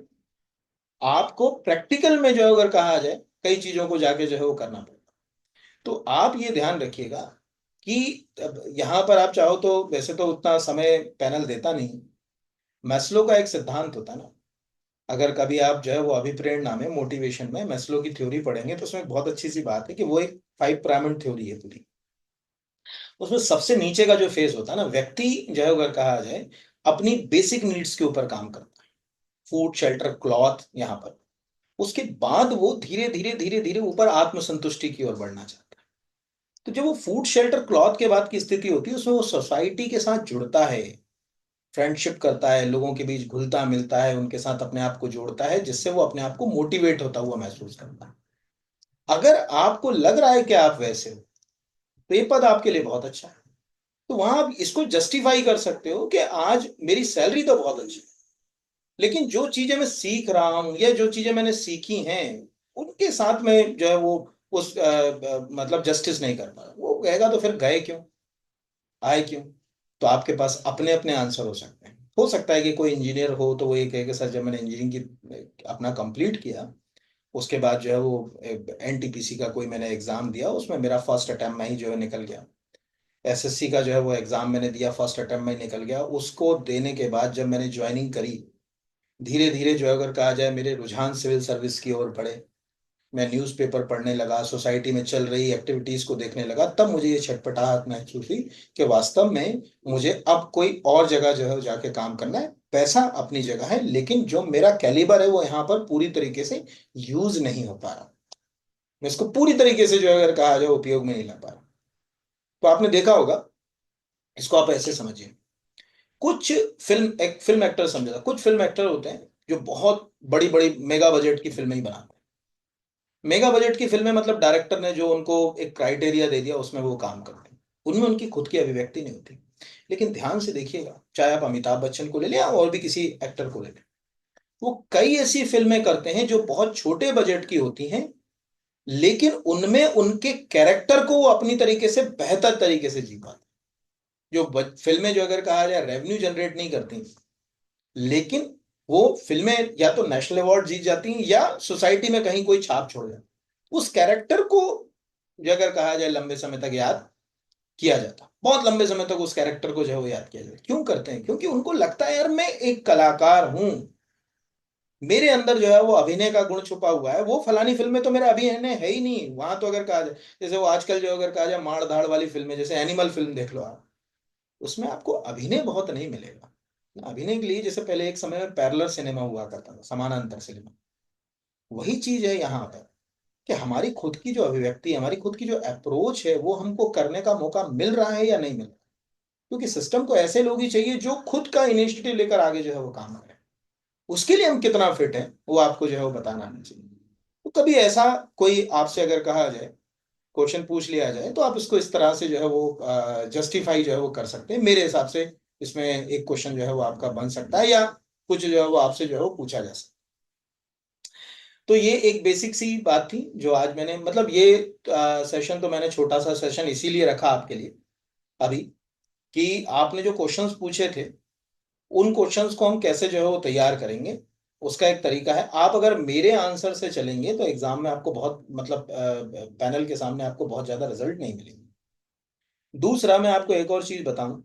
S1: आपको प्रैक्टिकल में जो अगर कहा जाए कई चीजों को जाके जो है वो करना पड़ेगा। तो आप ये ध्यान रखिएगा कि अब यहाँ पर आप चाहो तो, वैसे तो उतना समय पैनल देता नहीं, मैस्लो का एक सिद्धांत होता है ना, अगर कभी आप जो है वो अभिप्रेरणा में मोटिवेशन में मैस्लो की थ्योरी पढ़ेंगे तो उसमें बहुत अच्छी सी बात है कि वो एक 5 पिरामिड थ्योरी है पूरी। उसमें सबसे नीचे का जो फेज होता है ना, व्यक्ति जो है अगर कहा जाए अपनी बेसिक नीड्स के ऊपर काम करता है, फूड शेल्टर क्लॉथ यहाँ पर। उसके बाद वो धीरे धीरे धीरे धीरे ऊपर आत्मसंतुष्टि की ओर बढ़ना चाहता है। तो जब वो फूड शेल्टर क्लॉथ के बाद की स्थिति होती है उसमें वो सोसाइटी के साथ जुड़ता है, फ्रेंडशिप करता है, लोगों के बीच घुलता मिलता है, उनके साथ अपने आप को जोड़ता है, जिससे वो अपने आप को मोटिवेट होता हुआ महसूस करता है। अगर आपको लग रहा है कि आप वैसे हो तो ये पद आपके लिए बहुत अच्छा है। तो वहां आप इसको जस्टिफाई कर सकते हो कि आज मेरी सैलरी तो बहुत अच्छी है, लेकिन जो चीजें मैं सीख रहा हूं या जो चीजें मैंने सीखी हैं उनके साथ में जो है वो उस मतलब जस्टिस नहीं कर पा रहा, वो कहेगा तो फिर गए क्यों, आए क्यों। तो आपके पास अपने अपने आंसर हो सकता है कि कोई इंजीनियर हो तो वो ये कहे कि सर जब मैंने इंजीनियरिंग की अपना कंप्लीट किया, उसके बाद जो है वो एनटीपीसी का कोई मैंने एग्जाम दिया, उसमें मेरा फर्स्ट अटेम्प्ट में ही जो है निकल गया। एसएससी का जो है वो एग्जाम मैंने दिया, फर्स्ट अटेम्प्ट में ही निकल गया। उसको देने के बाद जब मैंने ज्वाइनिंग करी, धीरे धीरे जो है अगर कहा जाए मेरे रुझान सिविल सर्विस की ओर बढ़े, मैं न्यूज़पेपर पढ़ने लगा, सोसाइटी में चल रही एक्टिविटीज को देखने लगा, तब मुझे ये छटपटाहट महसूस हुई कि वास्तव में मुझे अब कोई और जगह जो है जाके काम करना है। पैसा अपनी जगह है, लेकिन जो मेरा कैलिबर है वो यहाँ पर पूरी तरीके से यूज नहीं हो पा रहा, मैं इसको पूरी तरीके से जो है अगर कहा जाए उपयोग में नहीं ला पा रहा। तो आपने देखा होगा, इसको आप ऐसे समझिए, कुछ एक फिल्म एक्टर समझा, कुछ फिल्म एक्टर होते हैं जो बहुत बड़ी बड़ी मेगा बजट की फिल्में ही बनाते हैं। मेगा बजट की फिल्में मतलब डायरेक्टर ने जो उनको एक क्राइटेरिया दे दिया उसमें वो काम करते हैं, उनमें उनकी खुद की अभिव्यक्ति नहीं होती। लेकिन ध्यान से देखिएगा, चाहे आप अमिताभ बच्चन को ले लें या और भी किसी एक्टर को ले लें, वो कई ऐसी फिल्में करते हैं जो बहुत छोटे बजट की होती हैं, लेकिन उनमें उनके कैरेक्टर को वो अपनी तरीके से बेहतर तरीके से जी पाते हैं। जो फिल्में जो अगर कहा जाए रेवेन्यू जनरेट नहीं करती, लेकिन वो फिल्में या तो नेशनल अवार्ड जीत जाती हैं या सोसाइटी में कहीं कोई छाप छोड़ जाती, उस कैरेक्टर को जो अगर कहा जाए लंबे समय तक याद किया जाता, बहुत लंबे समय तक उस कैरेक्टर को जो है वो याद किया जाता। क्यों करते हैं? क्योंकि उनको लगता है यार मैं एक कलाकार हूं, मेरे अंदर जो है वो अभिनय का गुण छुपा हुआ है, वो फलानी फिल्म में तो मेरा अभिनय है ही नहीं। वहां तो अगर कहा जाए, जैसे वो आजकल जो अगर कहा जाए मार धाड़ वाली फिल्में, जैसे एनिमल फिल्म देख लो आप, उसमें आपको अभिनय बहुत नहीं मिलेगा। अभिनय के लिए जैसे पहले एक समय में पैरेलल सिनेमा हुआ करता था, समानांतर सिनेमा, वही चीज है यहाँ पर, कि हमारी खुद की जो अभिव्यक्ति है, हमारी खुद की जो अप्रोच है, वो हमको करने का मौका मिल रहा है या नहीं मिल रहा है। क्योंकि सिस्टम को ऐसे लोग ही चाहिए जो खुद का इनिशिएटिव लेकर आगे जो है वो काम करें। उसके लिए हम कितना फिट है वो आपको जो है वो बताना आना चाहिए। तो कभी ऐसा कोई आपसे अगर कहा जाए, क्वेश्चन पूछ लिया जाए, तो आप इसको इस तरह से जो है वो जस्टिफाई जो है वो कर सकते हैं मेरे हिसाब से। इसमें एक क्वेश्चन जो है वो आपका बन सकता है, या कुछ जो है वो आपसे जो है वो पूछा जा सकता तो ये एक बेसिक सी बात थी जो आज मैंने, मतलब ये सेशन तो मैंने छोटा सा सेशन इसीलिए रखा आपके लिए अभी, कि आपने जो क्वेश्चंस पूछे थे उन क्वेश्चंस को हम कैसे जो है वो तैयार करेंगे, उसका एक तरीका है। आप अगर मेरे आंसर से चलेंगे तो एग्जाम में आपको बहुत, मतलब पैनल के सामने आपको बहुत ज्यादा रिजल्ट नहीं मिलेंगे। दूसरा, मैं आपको एक और चीज बताऊं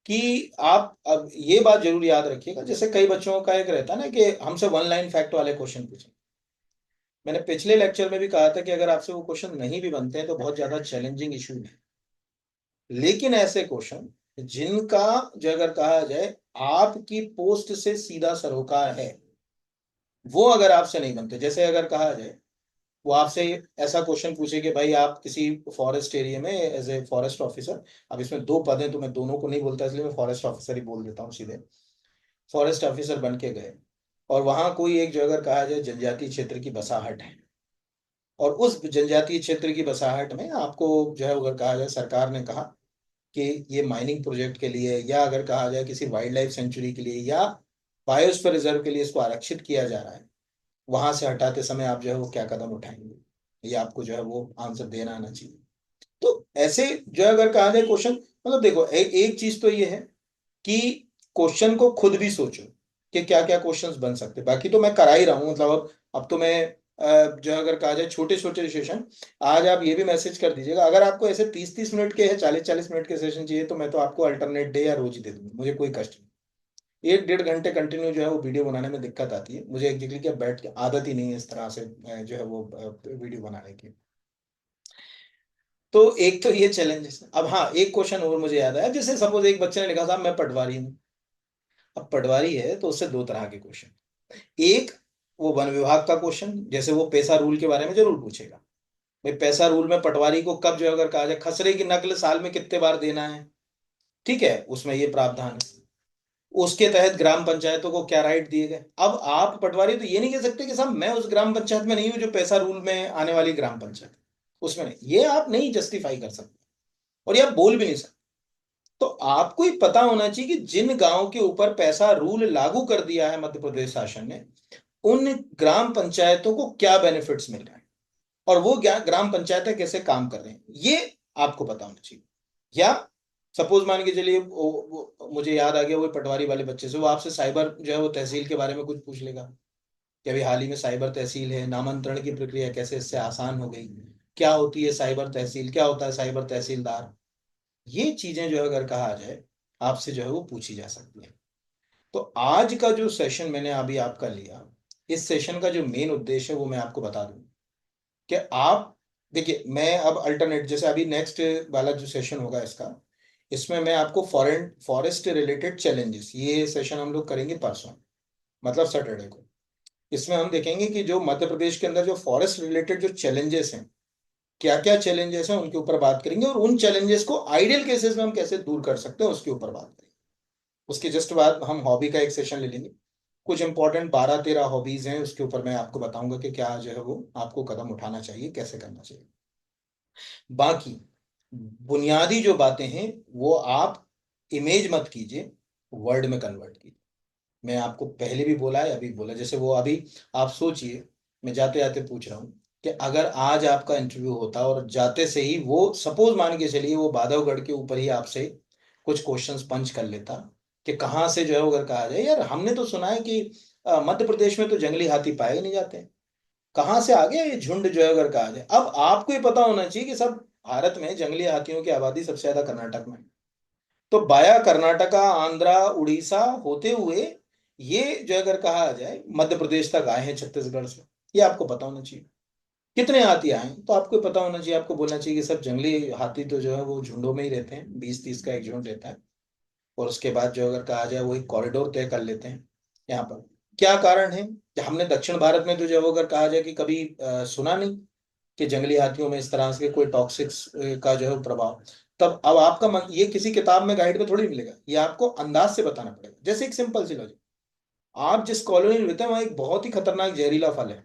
S1: कि आप अब ये बात जरूर याद रखिएगा, जैसे कई बच्चों का एक रहता है ना कि हमसे वन लाइन फैक्ट वाले क्वेश्चन पूछे। मैंने पिछले लेक्चर में भी कहा था कि अगर आपसे वो क्वेश्चन नहीं भी बनते हैं तो बहुत ज्यादा चैलेंजिंग इशू है, लेकिन ऐसे क्वेश्चन जिनका, जो अगर कहा जाए आपकी पोस्ट से सीधा सरोकार है, वो अगर आपसे नहीं बनते, जैसे अगर कहा जाए वो आपसे ऐसा क्वेश्चन पूछे कि भाई आप किसी फॉरेस्ट एरिया में एज ए फॉरेस्ट ऑफिसर, अब इसमें दो पद हैं तो मैं दोनों को नहीं बोलता इसलिए मैं फॉरेस्ट ऑफिसर ही बोल देता हूँ सीधे, फॉरेस्ट ऑफिसर बन के गए और वहां कोई एक, जो अगर कहा जाए जनजातीय क्षेत्र की बसाहट है, और उस जनजातीय क्षेत्र की बसाहट में आपको जो है अगर कहा जाए सरकार ने कहा कि ये माइनिंग प्रोजेक्ट के लिए, या अगर कहा जाए किसी वाइल्ड लाइफ सेंचुरी के लिए, या बायोस्फीयर रिजर्व के लिए इसको आरक्षित किया जा रहा है, वहां से हटाते समय आप जो है वो क्या कदम उठाएंगे, ये आपको जो है वो आंसर देना आना चाहिए। तो ऐसे जो है अगर कहा जाए क्वेश्चन, मतलब देखो एक चीज तो ये है कि क्वेश्चन को खुद भी सोचो कि क्या क्या क्वेश्चंस बन सकते हैं। बाकी तो मैं करा ही रहा हूँ, मतलब अब तो मैं जो है अगर कहा जाए छोटे छोटे सेशन, आज आप ये भी मैसेज कर दीजिएगा अगर आपको ऐसे 30-30 मिनट के या 40-40 मिनट के सेशन चाहिए तो मैं तो आपको अल्टरनेट डे या रोज ही दे दूंगा, मुझे कोई कष्ट नहीं। 1-1.5 घंटे कंटिन्यू जो है वो वीडियो बनाने में दिक्कत आती है मुझे, एग्जैक्टली क्या बैठ के आदत ही नहीं है इस तरह से जो है वो वीडियो बनाने की। तो एक तो ये चैलेंजेस है। अब हाँ, एक क्वेश्चन और मुझे याद आया, जैसे सपोज एक बच्चे ने लिखा साहब मैं पटवारी हूँ। अब पटवारी है तो उससे दो तरह के क्वेश्चन, एक वो वन विभाग का क्वेश्चन, जैसे वो पैसा रूल के बारे में जरूर पूछेगा, भाई पैसा रूल में पटवारी को कब, जो अगर कहा जाए खसरे की नकल साल में कितने बार देना है, ठीक है, उसमें ये प्रावधान है, उसके तहत ग्राम पंचायतों को क्या राइट दिए गए। अब आप पटवारी तो ये नहीं कह सकते कि साहब मैं उस ग्राम पंचायत में नहीं हूं जो पैसा रूल में आने वाली ग्राम पंचायत, उसमें नहीं, ये आप नहीं जस्टिफाई कर सकते और ये आप बोल भी नहीं सकते। तो आपको ही पता होना चाहिए कि जिन गांव के ऊपर पैसा रूल लागू कर दिया है मध्य प्रदेश शासन ने, उन ग्राम पंचायतों को क्या बेनिफिट्स मिल रहे हैं और वो ग्राम पंचायतें कैसे काम कर रहे हैं, ये आपको पता होना चाहिए। या सपोज मान के चलिए मुझे याद आ गया वो पटवारी वाले बच्चे से, वो आपसे साइबर जो है वो तहसील के बारे में कुछ पूछ लेगा कि अभी हाल ही में साइबर तहसील है, नामांतरण की प्रक्रिया कैसे इससे आसान हो गई, क्या होती है साइबर तहसील, क्या होता है साइबर तहसीलदार, ये चीजें जो है अगर कहा जाए आपसे जो है वो पूछी जा सकती है। तो आज का जो सेशन मैंने अभी आपका लिया, इस सेशन का जो मेन उद्देश्य है वो मैं आपको बता दूं कि आप देखिए, मैं अब अल्टरनेट, जैसे अभी नेक्स्ट वाला जो सेशन होगा इसका, इसमें मैं आपको फॉरेन फॉरेस्ट रिलेटेड चैलेंजेस, ये सेशन हम लोग करेंगे परसों, मतलब सैटरडे को। इसमें हम देखेंगे कि जो मध्य प्रदेश के अंदर जो फॉरेस्ट रिलेटेड जो चैलेंजेस हैं, क्या क्या चैलेंजेस हैं उनके ऊपर बात करेंगे, और उन चैलेंजेस को आइडियल केसेस में हम कैसे दूर कर सकते हैं उसके ऊपर बात करेंगे। उसके जस्ट बाद हम हॉबी का एक सेशन ले लेंगे, कुछ इंपॉर्टेंट 12-13 हॉबीज हैं उसके ऊपर मैं आपको बताऊंगा कि क्या जो है वो आपको कदम उठाना चाहिए, कैसे करना चाहिए। बाकी बुनियादी जो बातें हैं वो आप इमेज मत कीजिए, वर्ड में कन्वर्ट कीजिए। मैं आपको पहले भी बोला है अभी बोला, जैसे वो अभी आप सोचिए, मैं जाते जाते पूछ रहा हूँ कि अगर आज आपका इंटरव्यू होता और जाते से ही वो सपोज मान के चलिए वो बांधवगढ़ के ऊपर ही आपसे कुछ क्वेश्चंस पंच कर लेता कि कहाँ से जो है अगर कहा जाए यार हमने तो सुना है कि मध्य प्रदेश में तो जंगली हाथी पाए ही नहीं जाते, कहाँ से आ गया ये झुंड, जो है अगर कहा जाए। अब आपको ये पता होना चाहिए कि सब भारत में जंगली हाथियों की आबादी सबसे ज्यादा कर्नाटक में है। तो बाया कर्नाटका आंध्रा उड़ीसा होते हुए ये जो अगर कहा जाए मध्य प्रदेश तक आए हैं छत्तीसगढ़ से, ये आपको पता होना चाहिए। कितने हाथी आए हैं तो आपको पता होना चाहिए, आपको बोलना चाहिए कि सब जंगली हाथी तो जो है वो झुंडों में ही रहते हैं, 20-30 का एक झुंड रहता है। और उसके बाद जो अगर कहा जाए वो एक कॉरिडोर तय कर लेते हैं यहाँ पर। क्या कारण है कि हमने दक्षिण भारत में तो जो है वो अगर कहा जाए कि कभी सुना नहीं कि जंगली हाथियों में इस तरह से कोई टॉक्सिक्स का जो है वो प्रभाव। तब अब आपका मन, ये किसी किताब में गाइड में थोड़ी मिलेगा, ये आपको अंदाज से बताना पड़ेगा। जैसे एक सिंपल सी लॉजिक, आप जिस कॉलोनी में रहते हैं वहां एक बहुत ही खतरनाक जहरीला फल है,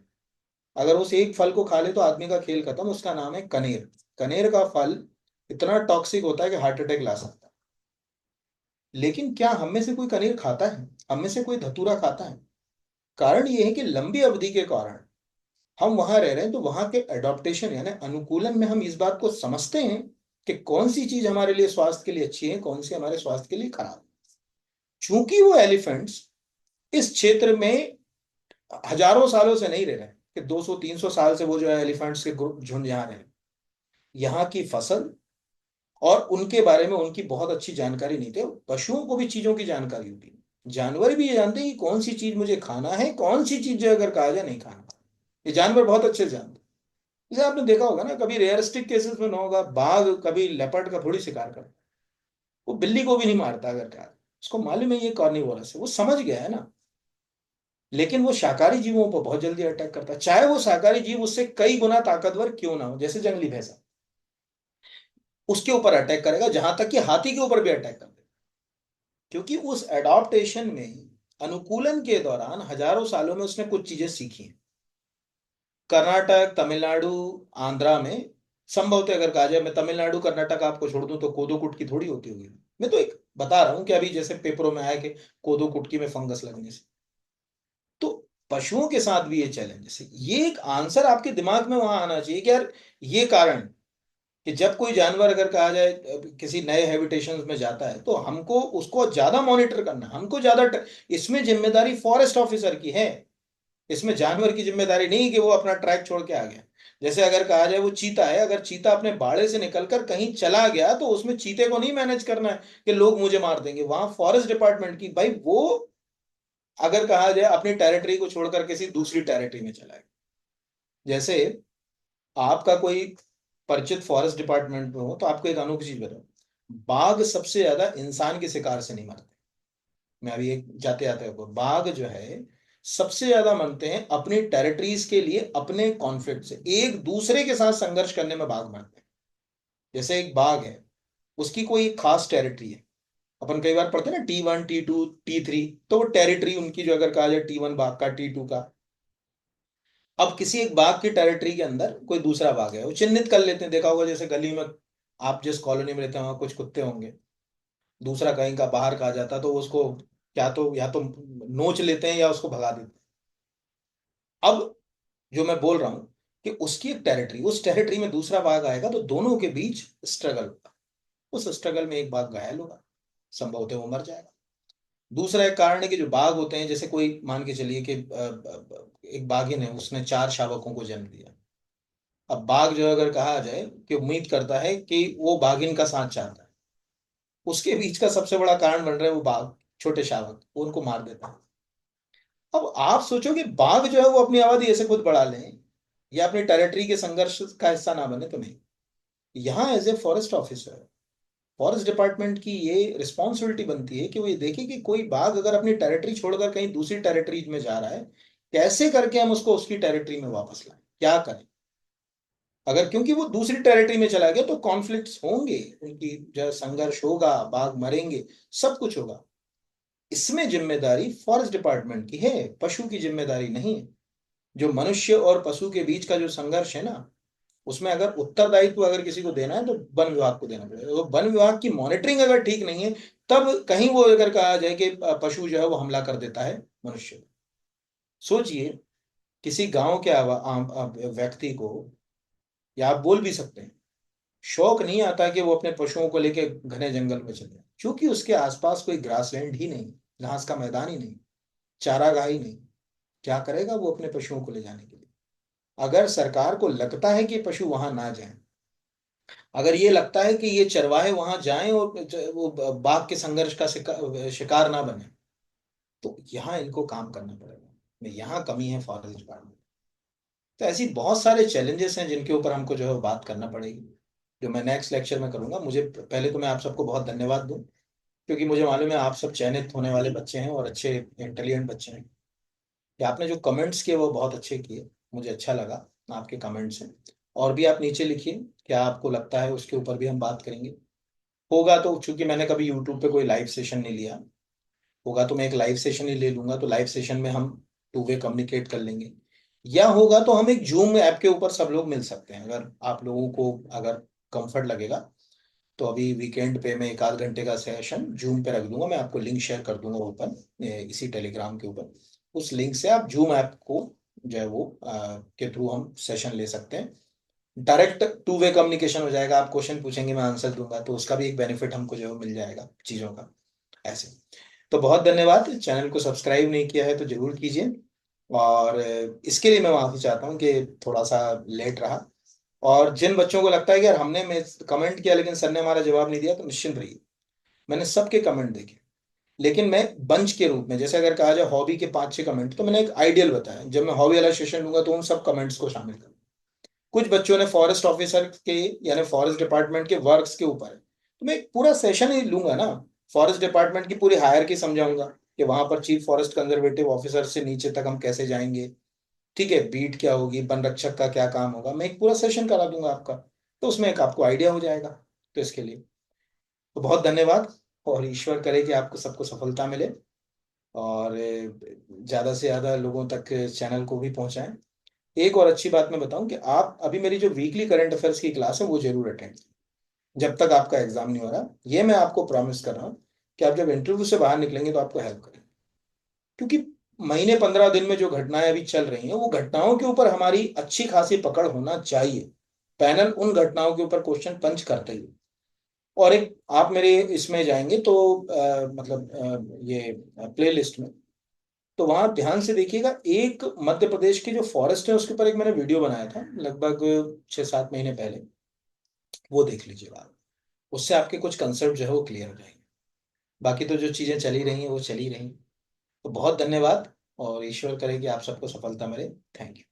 S1: अगर उस एक फल को खा ले तो आदमी का खेल खत्म, उसका नाम है कनेर। कनेर का फल इतना टॉक्सिक होता है कि हार्ट अटैक ला सकता है। लेकिन क्या हम में से कोई कनेर खाता है, हम में से कोई धतूरा खाता है? कारण ये है कि लंबी अवधि के कारण हम वहां रह रहे हैं तो वहां के एडॉप्टेशन यानी अनुकूलन में हम इस बात को समझते हैं कि कौन सी चीज हमारे लिए स्वास्थ्य के लिए अच्छी है, कौन सी हमारे स्वास्थ्य के लिए खराब है। चूंकि वो एलिफेंट्स इस क्षेत्र में हजारों सालों से नहीं रह रहे हैं, कि 200-300 साल से वो जो है एलिफेंट्स के ग्रुप झुंड यहाँ रहे, यहाँ की फसल और उनके बारे में उनकी बहुत अच्छी जानकारी नहीं थी। पशुओं को भी चीजों की जानकारी होती है, जानवर भी ये जानते हैं कि कौन सी चीज मुझे खाना है, कौन सी चीज जो अगर कहा जाए नहीं खाना। ये जानवर बहुत अच्छे से जानते हैं। जैसे आपने देखा होगा ना, कभी रियलिस्टिक केसेस में ना होगा, बाघ कभी लेपर्ड का थोड़ी शिकार करता, वो बिल्ली को भी नहीं मारता अगर कहा, उसको मालूम है ये कार्निवोरस है, वो समझ गया है ना। लेकिन वो शाकाहारी जीवों पर बहुत जल्दी अटैक करता है, चाहे वो शाकाहारी जीव उससे कई गुना ताकतवर क्यों ना हो, जैसे जंगली भैंसा, उसके ऊपर अटैक करेगा, जहां तक कि हाथी के ऊपर भी अटैक कर देगा। क्योंकि उस एडॉप्टेशन में, अनुकूलन के दौरान हजारों सालों में उसने कुछ चीजें सीखी हैं। कर्नाटक, तमिलनाडु, आंध्रा में संभवतः अगर कहा जाए, मैं तमिलनाडु कर्नाटक आपको छोड़ दूं तो कोदो कुटकी थोड़ी होती होगी। मैं तो एक बता रहा हूं कि अभी जैसे पेपरों में आया कि कोदो कुटकी में फंगस लगने से, तो पशुओं के साथ भी ये चैलेंजेस है। ये एक आंसर आपके दिमाग में वहां आना चाहिए कि यार ये कारण, कि जब कोई जानवर अगर कहा जाए किसी नए हैबिटेशन में जाता है तो हमको उसको ज्यादा मॉनिटर करना, हमको ज्यादा इसमें जिम्मेदारी फॉरेस्ट ऑफिसर की है। इसमें जानवर की जिम्मेदारी नहीं कि वो अपना ट्रैक छोड़ के आ गया। जैसे अगर कहा जाए वो चीता है, अगर चीता अपने बाड़े से निकलकर कहीं चला गया तो उसमें चीते को नहीं मैनेज करना है कि लोग मुझे मार देंगे, वहां फॉरेस्ट डिपार्टमेंट की भाई, वो अगर कहा जाए अपनी टेरिटरी को छोड़कर किसी दूसरी टेरिटरी में चला गया। जैसे आपका कोई परिचित फॉरेस्ट डिपार्टमेंट में हो तो आपको एक अनोखी चीज बताओ, बाघ सबसे ज्यादा इंसान के शिकार से नहीं मरते। मैं अभी एक जाते जाते आपको, बाघ जो है सबसे ज्यादा मरते हैं अपनी टेरिटरीज के लिए, अपने कॉन्फ्लिक्ट से, एक दूसरे के साथ संघर्ष करने में बाघ मरते हैं। जैसे एक बाघ है, उसकी कोई खास टेरिटरी है, अपन कई बार पढ़ते हैं ना T1, T2, T3, तो वो टेरिटरी उनकी जो अगर कहा जाए T1 बाघ का, T2 का। अब किसी एक बाघ की टेरिटरी के अंदर कोई दूसरा बाघ है, वो चिन्हित कर लेते हैं, देखा होगा जैसे गली में आप जिस कॉलोनी में रहते हैं वहां कुछ कुत्ते होंगे, दूसरा कहीं का बाहर कहा जाता तो उसको या तो नोच लेते हैं या उसको भगा देते हैं। अब जो मैं बोल रहा हूं कि उसकी एक टेरिटरी, उस टेरिटरी में दूसरा बाघ आएगा तो दोनों के बीच स्ट्रगल होगा, उस स्ट्रगल में एक बाघ घायल होगा, संभवतः वो मर जाएगा। दूसरा एक कारण है कि जो बाघ होते हैं, जैसे कोई मान के चलिए कि एक बाघिन है, उसने 4 शावकों को जन्म दिया। अब बाघ जो अगर कहा जाए कि उम्मीद करता है कि वो बाघिन का साथ चाहता है, उसके बीच का सबसे बड़ा कारण बन रहा है वो बाघ, छोटे शावक, वो उनको मार देता है। अब आप सोचो कि बाघ जो है वो अपनी आबादी ऐसे खुद बढ़ा लें या अपनी टेरिटरी के संघर्ष का हिस्सा ना बने, तो नहीं। यहाँ as a forest officer, forest department की ये रिस्पॉन्सिबिलिटी बनती है कि वो ये देखे कि कोई बाघ अगर अपनी टेरिटरी छोड़कर कहीं दूसरी टेरिटरी में जा रहा है, कैसे करके हम उसको उसकी टेरिटरी में वापस लाएं, क्या करें। अगर क्योंकि वो दूसरी टेरिटरी में चला गया तो कॉन्फ्लिक्ट्स होंगे, उनकी जो संघर्ष होगा, बाघ मरेंगे, सब कुछ होगा। इसमें जिम्मेदारी फॉरेस्ट डिपार्टमेंट की है, पशु की जिम्मेदारी नहीं है। जो मनुष्य और पशु के बीच का जो संघर्ष है ना, उसमें अगर उत्तरदायित्व अगर किसी को देना है तो वन विभाग को देना पड़ेगा। तो वन विभाग की मॉनिटरिंग अगर ठीक नहीं है, तब कहीं वो अगर कहा जाए कि पशु जो है वो हमला कर देता है मनुष्य को। सोचिए, किसी गांव के व्यक्ति को, या आप बोल भी सकते हैं, शौक नहीं आता कि वो अपने पशुओं को लेके घने जंगल में चले, क्योंकि उसके आसपास कोई ग्रासलैंड ही नहीं, घास का मैदान ही नहीं, चारागाह ही नहीं। क्या करेगा वो अपने पशुओं को ले जाने के लिए। अगर सरकार को लगता है कि पशु वहां ना जाएं, अगर ये लगता है कि ये चरवाहे वहां जाएं और वो बाघ के संघर्ष का शिकार ना बने, तो यहाँ इनको काम करना पड़ेगा। यहाँ कमी है फॉरेस्ट डिपार्टमेंट। तो ऐसी बहुत सारे चैलेंजेस हैं जिनके ऊपर हमको जो है बात करना पड़ेगी, जो मैं नेक्स्ट लेक्चर में करूंगा। मुझे पहले तो मैं आप सबको बहुत धन्यवाद दूं, क्योंकि मुझे मालूम है आप सब चयनित होने वाले बच्चे हैं और अच्छे इंटेलिजेंट बच्चे हैं। कि आपने जो कमेंट्स किए वो बहुत अच्छे किए, मुझे अच्छा लगा आपके कमेंट्स हैं। और भी आप नीचे लिखिए, क्या आपको लगता है उसके ऊपर भी हम बात करेंगे। होगा तो, चूंकि मैंने कभी यूट्यूब पे कोई लाइव सेशन नहीं लिया, होगा तो मैं एक लाइव सेशन ही ले लूंगा, तो लाइव सेशन में हम टू वे कम्युनिकेट कर लेंगे। या होगा तो हम एक जूम ऐप के ऊपर सब लोग मिल सकते हैं, अगर आप लोगों को अगर कंफर्ट लगेगा। तो अभी वीकेंड पे मैं 1 आध घंटे का सेशन जूम पे रख दूंगा, मैं आपको लिंक शेयर कर दूंगा ऊपर, इसी टेलीग्राम के ऊपर। उस लिंक से आप जूम ऐप को जो है वो के थ्रू हम सेशन ले सकते हैं। डायरेक्ट टू वे कम्युनिकेशन हो जाएगा, आप क्वेश्चन पूछेंगे मैं आंसर दूंगा, तो उसका भी एक बेनिफिट हमको जो है वो मिल जाएगा चीज़ों का। ऐसे तो बहुत धन्यवाद। चैनल को सब्सक्राइब नहीं किया है तो जरूर कीजिए। और इसके लिए मैं माफ़ी चाहता हूँ कि थोड़ा सा लेट रहा। और जिन बच्चों को लगता है कि यार हमने कमेंट किया लेकिन सर ने हमारा जवाब नहीं दिया, तो निश्चिंत रहिए, मैंने सबके कमेंट देखे। लेकिन मैं बंच के रूप में, जैसे अगर कहा जाए हॉबी के 5-6 कमेंट, तो मैंने एक आइडियल बताया। जब मैं हॉबी वाला सेशन लूंगा तो उन सब कमेंट्स को शामिल करूँ। कुछ बच्चों ने फॉरेस्ट ऑफिसर के यानी फॉरेस्ट डिपार्टमेंट के वर्क्स के ऊपर है, तो मैं एक पूरा सेशन ही लूंगा ना। फॉरेस्ट डिपार्टमेंट की पूरी हायरार्की समझाऊंगा कि वहां पर चीफ फॉरेस्ट कंजर्वेटिव ऑफिसर से नीचे तक हम कैसे जाएंगे, ठीक है, बीट क्या होगी, वन रक्षक का क्या काम होगा, मैं एक पूरा सेशन करा दूंगा आपका। तो उसमें एक आपको आइडिया हो जाएगा। तो इसके लिए तो बहुत धन्यवाद। और ईश्वर करे कि आपको सबको सफलता मिले, और ज़्यादा से ज़्यादा लोगों तक चैनल को भी पहुंचाएं। एक और अच्छी बात मैं बताऊं कि आप अभी मेरी जो वीकली करंट अफेयर्स की क्लास है वो जरूर अटेंड, जब तक आपका एग्जाम नहीं हो रहा। ये मैं आपको प्रॉमिस कर रहा हूँ कि आप जब इंटरव्यू से बाहर निकलेंगे तो आपको हेल्प करेंगे। क्योंकि महीने 15 दिन में जो घटनाएं अभी चल रही हैं वो घटनाओं के ऊपर हमारी अच्छी खासी पकड़ होना चाहिए। पैनल उन घटनाओं के ऊपर क्वेश्चन पंच करते ही। और एक आप मेरे इसमें जाएंगे तो मतलब ये प्ले लिस्ट में, तो वहां ध्यान से देखिएगा, एक मध्य प्रदेश की जो फॉरेस्ट है उसके ऊपर एक मैंने वीडियो बनाया था लगभग 6-7 महीने पहले, वो देख लीजिएगा आप। उससे आपके कुछ कंसेप्ट जो है वो क्लियर हो जाएंगे। बाकी तो जो चीजें चली रही हैं वो चली रही हैं। तो बहुत धन्यवाद, और ईश्वर करे कि आप सबको सफलता मिले। Thank you.